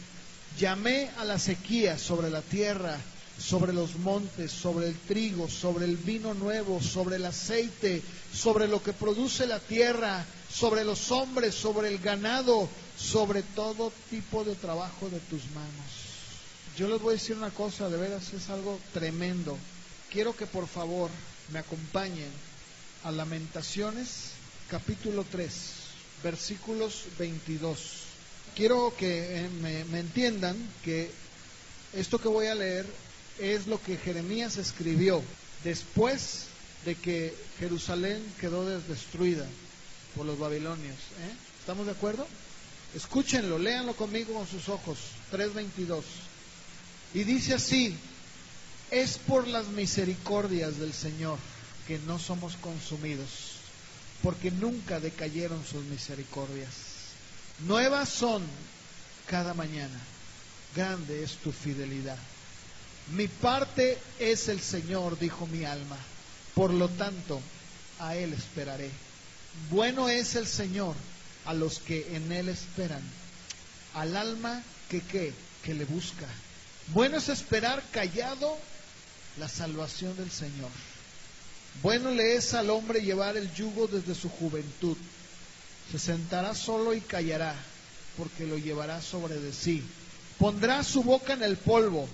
Llamé a la sequía sobre la tierra, sobre los montes, sobre el trigo, sobre el vino nuevo, sobre el aceite, sobre lo que produce la tierra, sobre los hombres, sobre el ganado, sobre todo tipo de trabajo de tus manos. Yo les voy a decir una cosa, de veras es algo tremendo. Quiero que por favor me acompañen a Lamentaciones capítulo 3, versículos 22. Quiero que me entiendan que esto que voy a leer es lo que Jeremías escribió después de que Jerusalén quedó destruida por los babilonios. ¿Estamos de acuerdo? Escúchenlo, léanlo conmigo con sus ojos. 3:22. Y dice así: es por las misericordias del Señor que no somos consumidos, porque nunca decayeron sus misericordias. Nuevas son cada mañana, grande es tu fidelidad. Mi parte es el Señor, dijo mi alma, por lo tanto a Él esperaré. Bueno es el Señor a los que en Él esperan, al alma que le busca. Bueno es esperar callado la salvación del Señor. Bueno le es al hombre llevar el yugo desde su juventud. Se sentará solo y callará, porque lo llevará sobre de sí. Pondrá su boca en el polvo.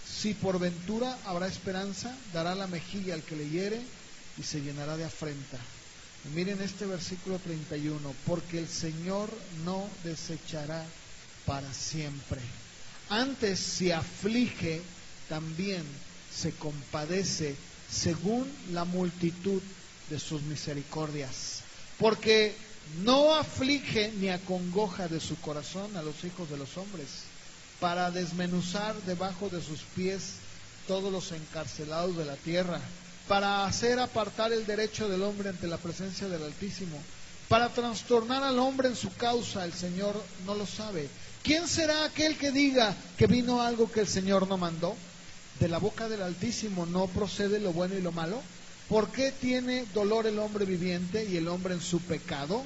Si por ventura habrá esperanza, dará la mejilla al que le hiere y se llenará de afrenta. Y miren este versículo 31, porque el Señor no desechará para siempre. Antes se aflige, también se compadece según la multitud de sus misericordias. Porque no aflige ni acongoja de su corazón a los hijos de los hombres, para desmenuzar debajo de sus pies todos los encarcelados de la tierra, para hacer apartar el derecho del hombre ante la presencia del Altísimo, para trastornar al hombre en su causa. El Señor no lo sabe. ¿Quién será aquel que diga que vino algo que el Señor no mandó? ¿De la boca del Altísimo no procede lo bueno y lo malo? ¿Por qué tiene dolor el hombre viviente y el hombre en su pecado?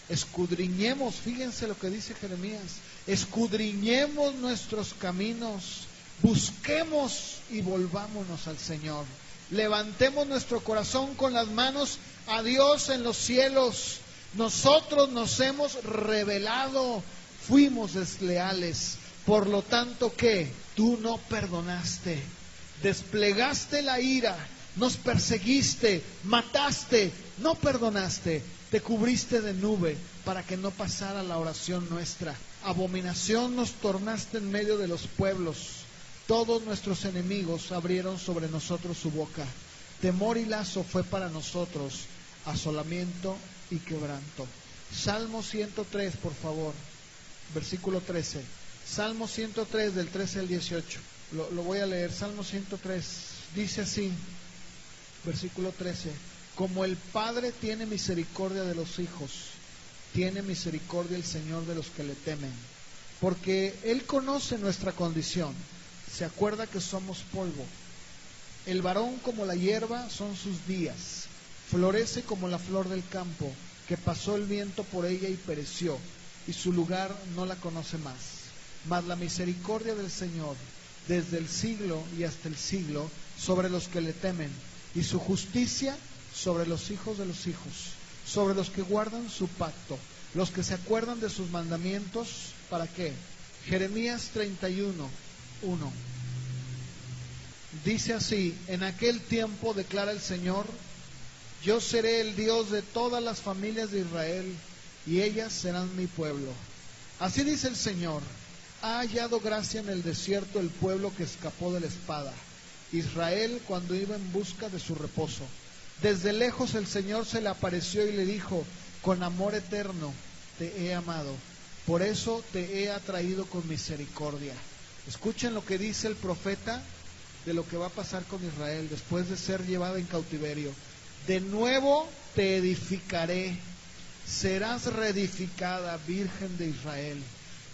Escudriñemos, fíjense lo que dice Jeremías, escudriñemos nuestros caminos, Busquemos y volvámonos al Señor. Levantemos nuestro corazón con las manos a Dios en los cielos. Nosotros nos hemos rebelado, fuimos desleales. Por lo tanto, ¿qué? Tú no perdonaste, desplegaste la ira, nos perseguiste, mataste, no perdonaste, te cubriste de nube para que no pasara la oración nuestra. Abominación nos tornaste en medio de los pueblos. Todos nuestros enemigos abrieron sobre nosotros su boca. Temor y lazo fue para nosotros, asolamiento y quebranto. Salmo 103, por favor, versículo 13. Salmo 103 del 13 al 18. Lo voy a leer. Salmo 103 dice así, versículo 13: como el Padre tiene misericordia de los hijos, tiene misericordia el Señor de los que le temen, porque Él conoce nuestra condición, se acuerda que somos polvo. El varón como la hierba son sus días, florece como la flor del campo, que pasó el viento por ella y pereció, y su lugar no la conoce más. Mas la misericordia del Señor desde el siglo y hasta el siglo sobre los que le temen, y su justicia sobre los hijos de los hijos, sobre los que guardan su pacto, los que se acuerdan de sus mandamientos. ¿Para qué? Jeremías 31, 1. Dice así: en aquel tiempo, declara el Señor, yo seré el Dios de todas las familias de Israel, y ellas serán mi pueblo. Así dice el Señor: ha hallado gracia en el desierto el pueblo que escapó de la espada, Israel cuando iba en busca de su reposo. Desde lejos el Señor se le apareció y le dijo: con amor eterno te he amado, por eso te he atraído con misericordia. Escuchen lo que dice el profeta de lo que va a pasar con Israel después de ser llevada en cautiverio. De nuevo te edificaré, serás reedificada, Virgen de Israel.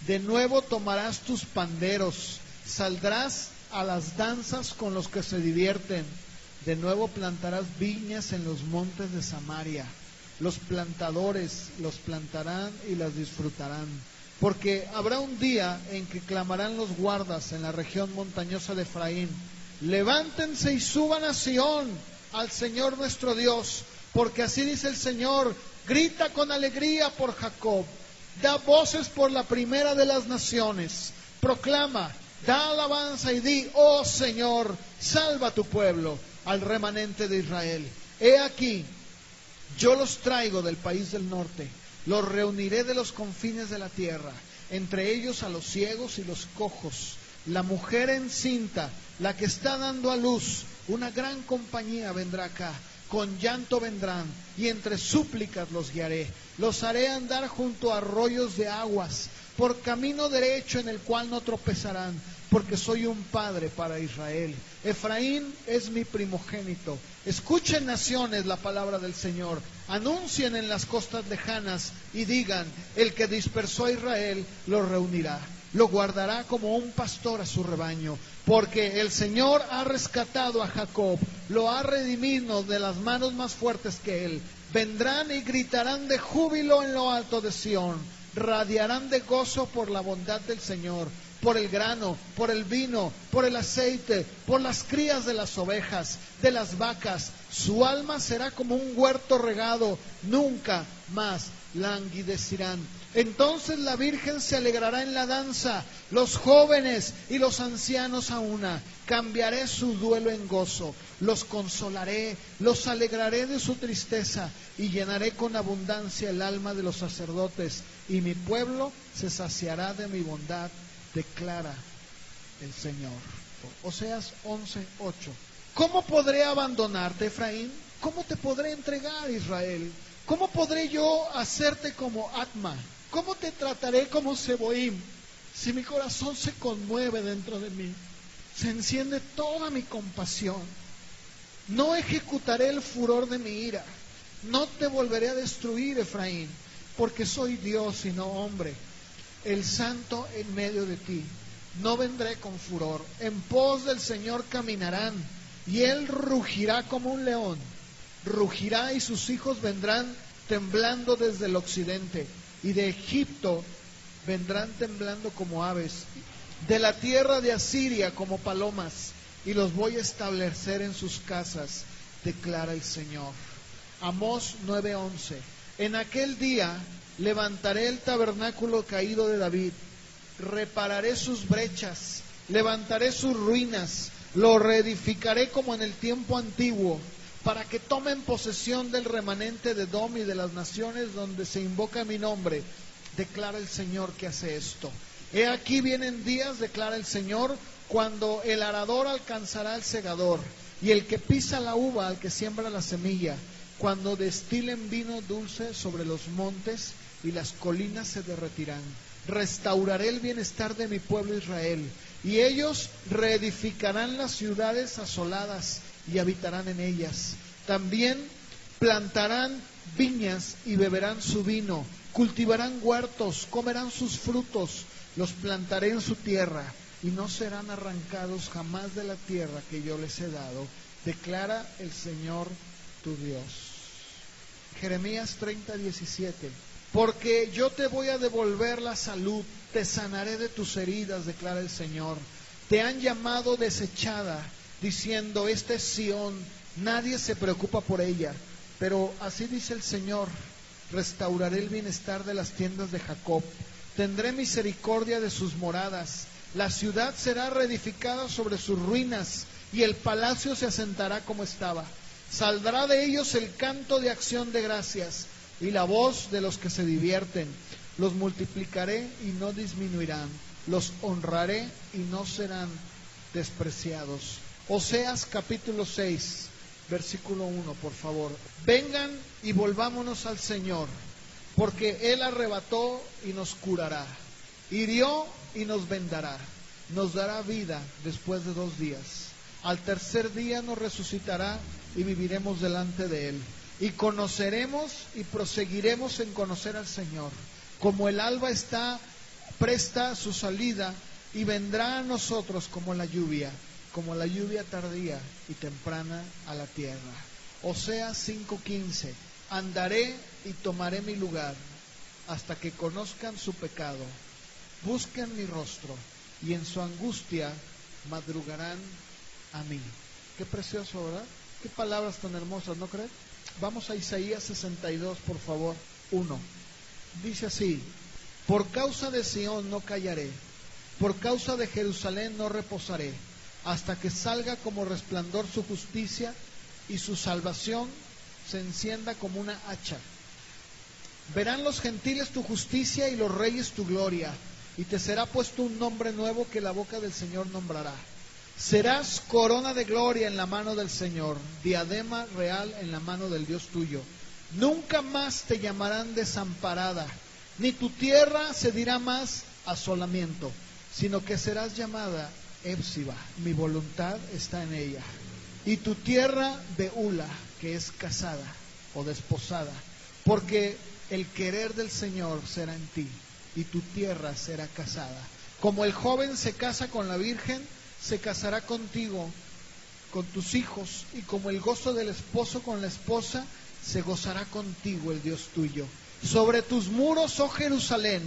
De nuevo tomarás tus panderos, saldrás a las danzas con los que se divierten. De nuevo plantarás viñas en los montes de Samaria. Los plantadores los plantarán y las disfrutarán. Porque habrá un día en que clamarán los guardas en la región montañosa de Efraín: levántense y suban a Sión, al Señor nuestro Dios, porque así dice el Señor: grita con alegría por Jacob, da voces por la primera de las naciones, proclama, da alabanza y di: oh Señor, salva a tu pueblo, al remanente de Israel. He aquí, yo los traigo del país del norte, los reuniré de los confines de la tierra, entre ellos a los ciegos y los cojos, la mujer encinta, la que está dando a luz. Una gran compañía vendrá acá, con llanto vendrán, y entre súplicas los guiaré. Los haré andar junto a arroyos de aguas, por camino derecho en el cual no tropezarán, porque soy un padre para Israel. Efraín es mi primogénito. Escuchen, naciones, la palabra del Señor. Anuncien en las costas lejanas y digan: el que dispersó a Israel lo reunirá, lo guardará como un pastor a su rebaño. Porque el Señor ha rescatado a Jacob, lo ha redimido de las manos más fuertes que él. Vendrán y gritarán de júbilo en lo alto de Sión, radiarán de gozo por la bondad del Señor, por el grano, por el vino, por el aceite, por las crías de las ovejas, de las vacas. Su alma será como un huerto regado, nunca más languidecerán. Entonces la Virgen se alegrará en la danza, los jóvenes y los ancianos a una. Cambiaré su duelo en gozo, los consolaré, los alegraré de su tristeza, y llenaré con abundancia el alma de los sacerdotes, y mi pueblo se saciará de mi bondad, declara el Señor. Oseas 11:8. ¿Cómo podré abandonarte, Efraín? ¿Cómo te podré entregar, Israel? ¿Cómo podré yo hacerte como Atma? ¿Cómo te trataré como Seboim? Si mi corazón se conmueve dentro de mí, se enciende toda mi compasión. No ejecutaré el furor de mi ira, no te volveré a destruir, Efraín, porque soy Dios y no hombre, el Santo en medio de ti. No vendré con furor, en pos del Señor caminarán, y Él rugirá como un león, rugirá y sus hijos vendrán temblando desde el occidente, y de Egipto vendrán temblando como aves, de la tierra de Asiria como palomas, y los voy a establecer en sus casas, declara el Señor. Amós 9:11. En aquel día levantaré el tabernáculo caído de David, repararé sus brechas, levantaré sus ruinas, lo reedificaré como en el tiempo antiguo, para que tomen posesión del remanente de Edom y de las naciones donde se invoca mi nombre, declara el Señor que hace esto. He aquí vienen días, declara el Señor, cuando el arador alcanzará al segador, y el que pisa la uva al que siembra la semilla, cuando destilen vino dulce sobre los montes y las colinas se derretirán. Restauraré el bienestar de mi pueblo Israel, y ellos reedificarán las ciudades asoladas y habitarán en ellas. También plantarán viñas y beberán su vino, cultivarán huertos, comerán sus frutos, los plantaré en su tierra, y no serán arrancados jamás de la tierra que yo les he dado, declara el Señor tu Dios. Jeremías 30:17. Porque yo te voy a devolver la salud, te sanaré de tus heridas, declara el Señor. Te han llamado desechada, diciendo, esta es Sión, nadie se preocupa por ella. Pero así dice el Señor, restauraré el bienestar de las tiendas de Jacob, tendré misericordia de sus moradas, la ciudad será reedificada sobre sus ruinas, y el palacio se asentará como estaba. Saldrá de ellos el canto de acción de gracias, y la voz de los que se divierten. Los multiplicaré y no disminuirán, los honraré y no serán despreciados. Oseas capítulo 6, versículo 1, por favor. Vengan y volvámonos al Señor, porque Él arrebató y nos curará, hirió y nos vendará, nos dará vida después de 2 días. Al tercer día nos resucitará y viviremos delante de Él. Y conoceremos y proseguiremos en conocer al Señor, como el alba está presta a su salida, y vendrá a nosotros como la lluvia tardía y temprana a la tierra. Oseas 5:15. Andaré y tomaré mi lugar, hasta que conozcan su pecado. Busquen mi rostro, y en su angustia madrugarán a mí. Qué precioso, ¿verdad? Qué palabras tan hermosas, ¿no crees? Vamos a Isaías 62, por favor, 1. Dice así: por causa de Sión no callaré, por causa de Jerusalén no reposaré, hasta que salga como resplandor su justicia y su salvación se encienda como una hacha. Verán los gentiles tu justicia y los reyes tu gloria, y te será puesto un nombre nuevo que la boca del Señor nombrará. Serás corona de gloria en la mano del Señor, diadema real en la mano del Dios tuyo. Nunca más te llamarán desamparada, ni tu tierra se dirá más asolamiento, sino que serás llamada Épsiba, mi voluntad está en ella. Y tu tierra Beula, que es casada o desposada, porque el querer del Señor será en ti, y tu tierra será casada. Como el joven se casa con la virgen, se casará contigo, con tus hijos, y como el gozo del esposo con la esposa, se gozará contigo el Dios tuyo. Sobre tus muros, oh Jerusalén,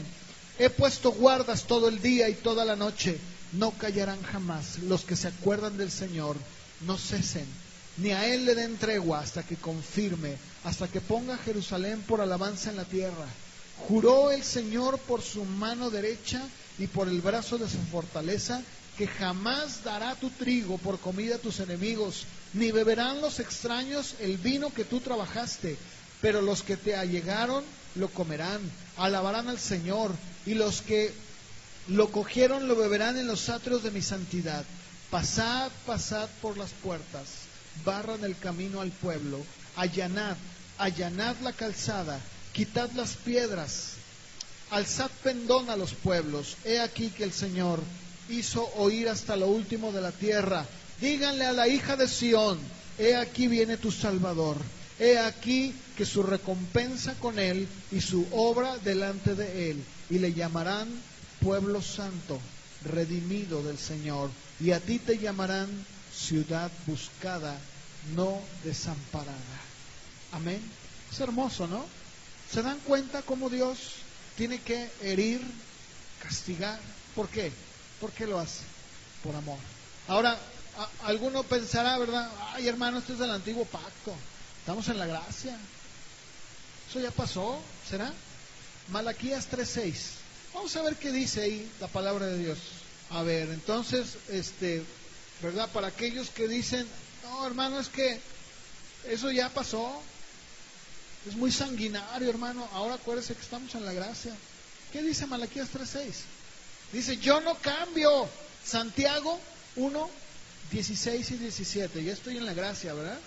he puesto guardas todo el día y toda la noche. No callarán jamás. Los que se acuerdan del Señor no cesen, ni a Él le den tregua hasta que confirme, hasta que ponga Jerusalén por alabanza en la tierra. Juró el Señor por su mano derecha y por el brazo de su fortaleza, que jamás dará tu trigo por comida a tus enemigos, ni beberán los extraños el vino que tú trabajaste, pero los que te allegaron lo comerán, alabarán al Señor, y los que lo cogieron lo beberán en los atrios de mi santidad. Pasad, pasad por las puertas, barran el camino al pueblo, allanad, allanad la calzada, quitad las piedras, alzad pendón a los pueblos. He aquí que el Señor hizo oír hasta lo último de la tierra. Díganle a la hija de Sión: he aquí viene tu Salvador. He aquí que su recompensa con él y su obra delante de él. Y le llamarán pueblo santo, redimido del Señor. Y a ti te llamarán ciudad buscada, no desamparada. Amén. Es hermoso, ¿no? ¿Se dan cuenta cómo Dios tiene que herir, castigar? ¿Por qué? ¿Por qué lo hace? Por amor. Ahora, alguno pensará, ¿verdad? Ay, hermano, esto es del antiguo pacto. Estamos en la gracia. Eso ya pasó, ¿será? Malaquías 3:6. Vamos a ver qué dice ahí la palabra de Dios. A ver, entonces, ¿verdad? Para aquellos que dicen, no, hermano, es que eso ya pasó. Es muy sanguinario, hermano. Ahora acuérdese que estamos en la gracia. ¿Qué dice Malaquías 3:6? Dice, yo no cambio. Santiago 1:16 y 17. Ya estoy en la gracia, ¿verdad?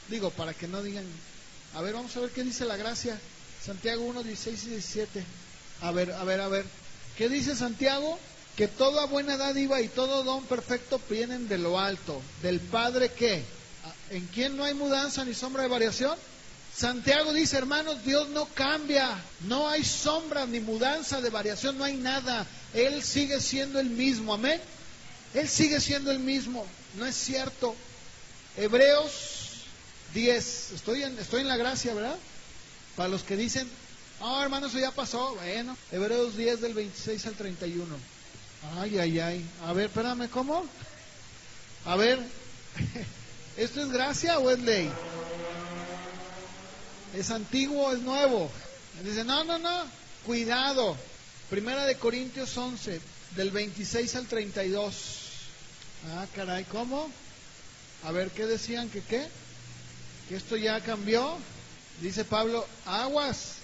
Digo, para que no digan. A ver, vamos a ver qué dice la gracia. Santiago 1:16 y 17. A ver. ¿Qué dice Santiago? Que toda buena dádiva y todo don perfecto vienen de lo alto. ¿Del Padre qué? ¿En quién no hay mudanza ni sombra de variación? Santiago dice, hermanos, Dios no cambia. No hay sombra ni mudanza de variación, no hay nada. Él sigue siendo el mismo, amén. Él sigue siendo el mismo, no es cierto. Hebreos 10, estoy en la gracia, ¿verdad? Para los que dicen, no, hermano, eso ya pasó. Bueno, Hebreos 10 del 26 al 31. Ay. A ver, espérame, ¿cómo? A ver, ¿esto es gracia o es ley? ¿Es antiguo o es nuevo? Dice, no, cuidado. Primera de Corintios 11, del 26 al 32. Caray, ¿cómo? A ver, ¿qué decían? ¿Que esto ya cambió? Dice Pablo, aguas,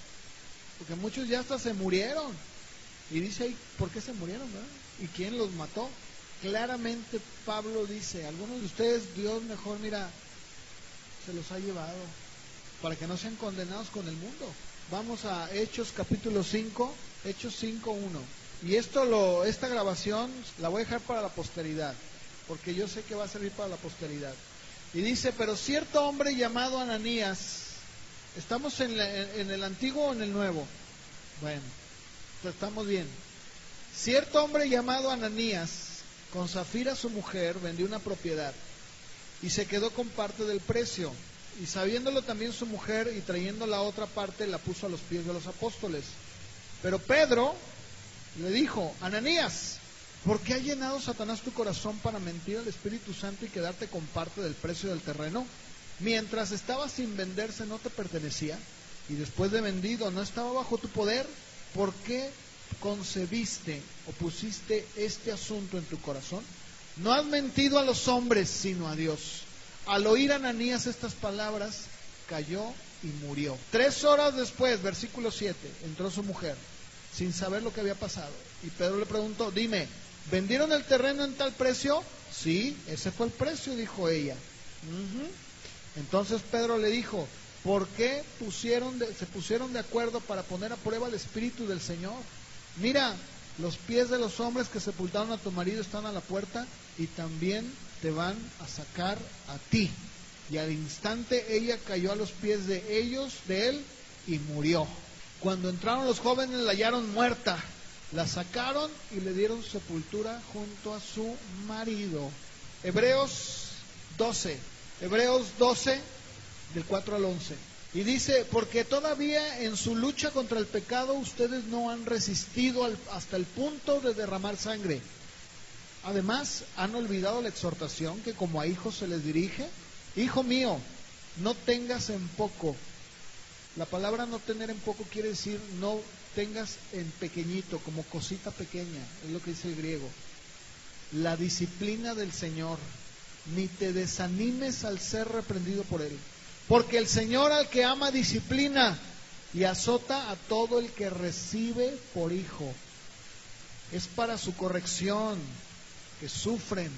porque muchos ya hasta se murieron. Y dice ahí, ¿por qué se murieron, verdad? ¿Y quién los mató? Claramente Pablo dice, algunos de ustedes, Dios mejor, mira, se los ha llevado, para que no sean condenados con el mundo. Vamos a Hechos capítulo 5, Hechos 5:1. Y esta grabación la voy a dejar para la posteridad, porque yo sé que va a servir para la posteridad. Y dice, pero cierto hombre llamado Ananías, ¿estamos en el antiguo o en el nuevo? Bueno, estamos bien. Cierto hombre llamado Ananías, con Zafira su mujer, vendió una propiedad y se quedó con parte del precio. Y sabiéndolo también su mujer y trayendo la otra parte, la puso a los pies de los apóstoles. Pero Pedro le dijo, Ananías, ¿por qué ha llenado Satanás tu corazón para mentir al Espíritu Santo y quedarte con parte del precio del terreno? Mientras estaba sin venderse no te pertenecía, y después de vendido no estaba bajo tu poder. ¿Por qué concebiste o pusiste este asunto en tu corazón? No has mentido a los hombres, sino a Dios. Al oír Ananías estas palabras, cayó y murió. 3 horas después, versículo 7, entró su mujer, sin saber lo que había pasado. Y Pedro le preguntó, dime, ¿vendieron el terreno en tal precio? Sí, ese fue el precio, dijo ella. Entonces Pedro le dijo, ¿por qué se pusieron de acuerdo para poner a prueba el Espíritu del Señor? Mira, los pies de los hombres que sepultaron a tu marido están a la puerta y también te van a sacar a ti. Y al instante ella cayó a los pies de él, y murió. Cuando entraron los jóvenes la hallaron muerta, la sacaron y le dieron sepultura junto a su marido. Hebreos 12, del 4 al 11. Y dice, porque todavía en su lucha contra el pecado ustedes no han resistido hasta el punto de derramar sangre. Además, han olvidado la exhortación que como a hijos se les dirige. Hijo mío, no tengas en poco. La palabra no tener en poco quiere decir no tengas en pequeñito, como cosita pequeña, es lo que dice el griego. La disciplina del Señor, ni te desanimes al ser reprendido por Él. Porque el Señor al que ama disciplina y azota a todo el que recibe por hijo. Es para su corrección, que sufren.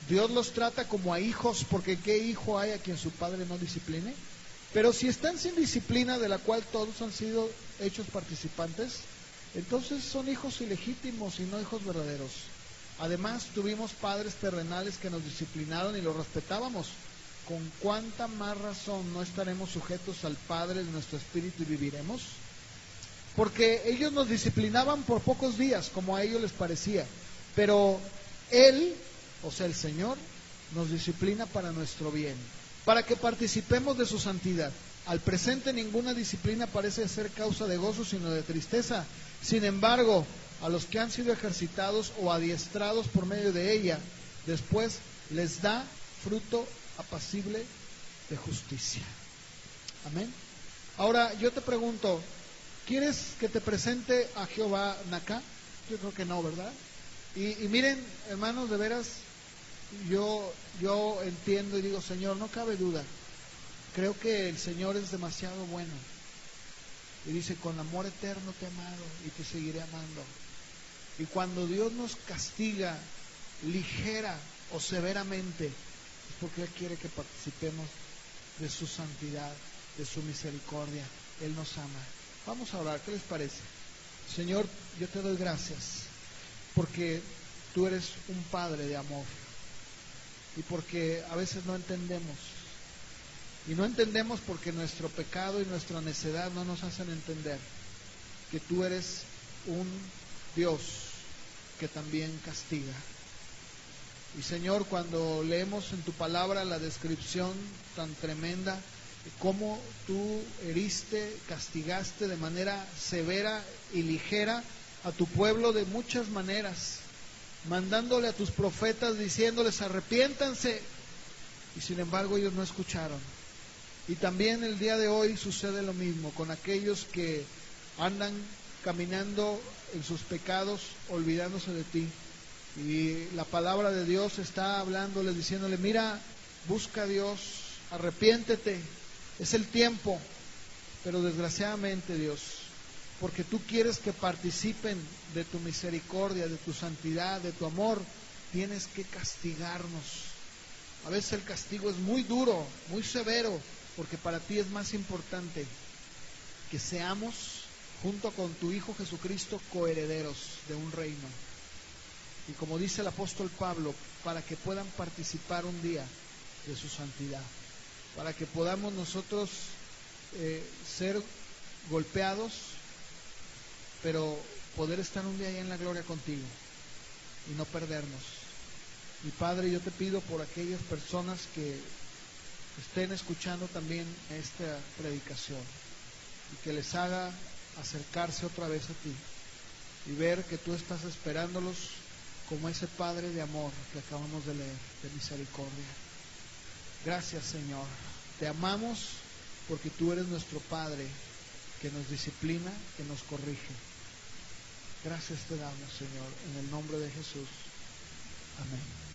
Dios los trata como a hijos, porque ¿qué hijo hay a quien su padre no discipline? Pero si están sin disciplina, de la cual todos han sido hechos participantes, entonces son hijos ilegítimos y no hijos verdaderos. Además, tuvimos padres terrenales que nos disciplinaron y los respetábamos. ¿Con cuánta más razón no estaremos sujetos al Padre de nuestro espíritu y viviremos? Porque ellos nos disciplinaban por pocos días, como a ellos les parecía, pero Él, o sea el Señor, nos disciplina para nuestro bien, para que participemos de su santidad. Al presente ninguna disciplina parece ser causa de gozo, sino de tristeza. Sin embargo, a los que han sido ejercitados o adiestrados por medio de ella, después les da fruto apacible de justicia. Amén. Ahora yo te pregunto, ¿quieres que te presente a Jehová Nacá? Yo creo que no, ¿verdad? Y miren, hermanos, de veras, yo entiendo y digo, Señor, no cabe duda, creo que el Señor es demasiado bueno. Y dice, con amor eterno te he amado y te seguiré amando. Y cuando Dios nos castiga ligera o severamente, es porque Él quiere que participemos de su santidad, de su misericordia. Él nos ama. Vamos a orar, ¿qué les parece? Señor, yo te doy gracias porque tú eres un Padre de amor y porque a veces no entendemos. Y no entendemos porque nuestro pecado y nuestra necedad no nos hacen entender que tú eres un Dios que también castiga. Y Señor, cuando leemos en tu palabra la descripción tan tremenda de cómo tú heriste, castigaste de manera severa y ligera a tu pueblo de muchas maneras, mandándole a tus profetas diciéndoles arrepiéntanse, y sin embargo ellos no escucharon. Y también el día de hoy sucede lo mismo con aquellos que andan caminando en sus pecados, olvidándose de ti. Y la palabra de Dios está hablándoles, diciéndole, mira, busca a Dios, arrepiéntete, es el tiempo. Pero desgraciadamente, Dios, porque tú quieres que participen de tu misericordia, de tu santidad, de tu amor, tienes que castigarnos. A veces el castigo es muy duro, muy severo, porque para ti es más importante que seamos, junto con tu Hijo Jesucristo, coherederos de un reino. Y como dice el apóstol Pablo, para que puedan participar un día de su santidad, para que podamos nosotros ser golpeados, pero poder estar un día allá en la gloria contigo y no perdernos. Y Padre, yo te pido por aquellas personas que estén escuchando también esta predicación y que les haga acercarse otra vez a ti y ver que tú estás esperándolos como ese Padre de amor que acabamos de leer, de misericordia. Gracias, Señor. Te amamos porque tú eres nuestro Padre que nos disciplina, que nos corrige. Gracias te damos, Señor, en el nombre de Jesús. Amén.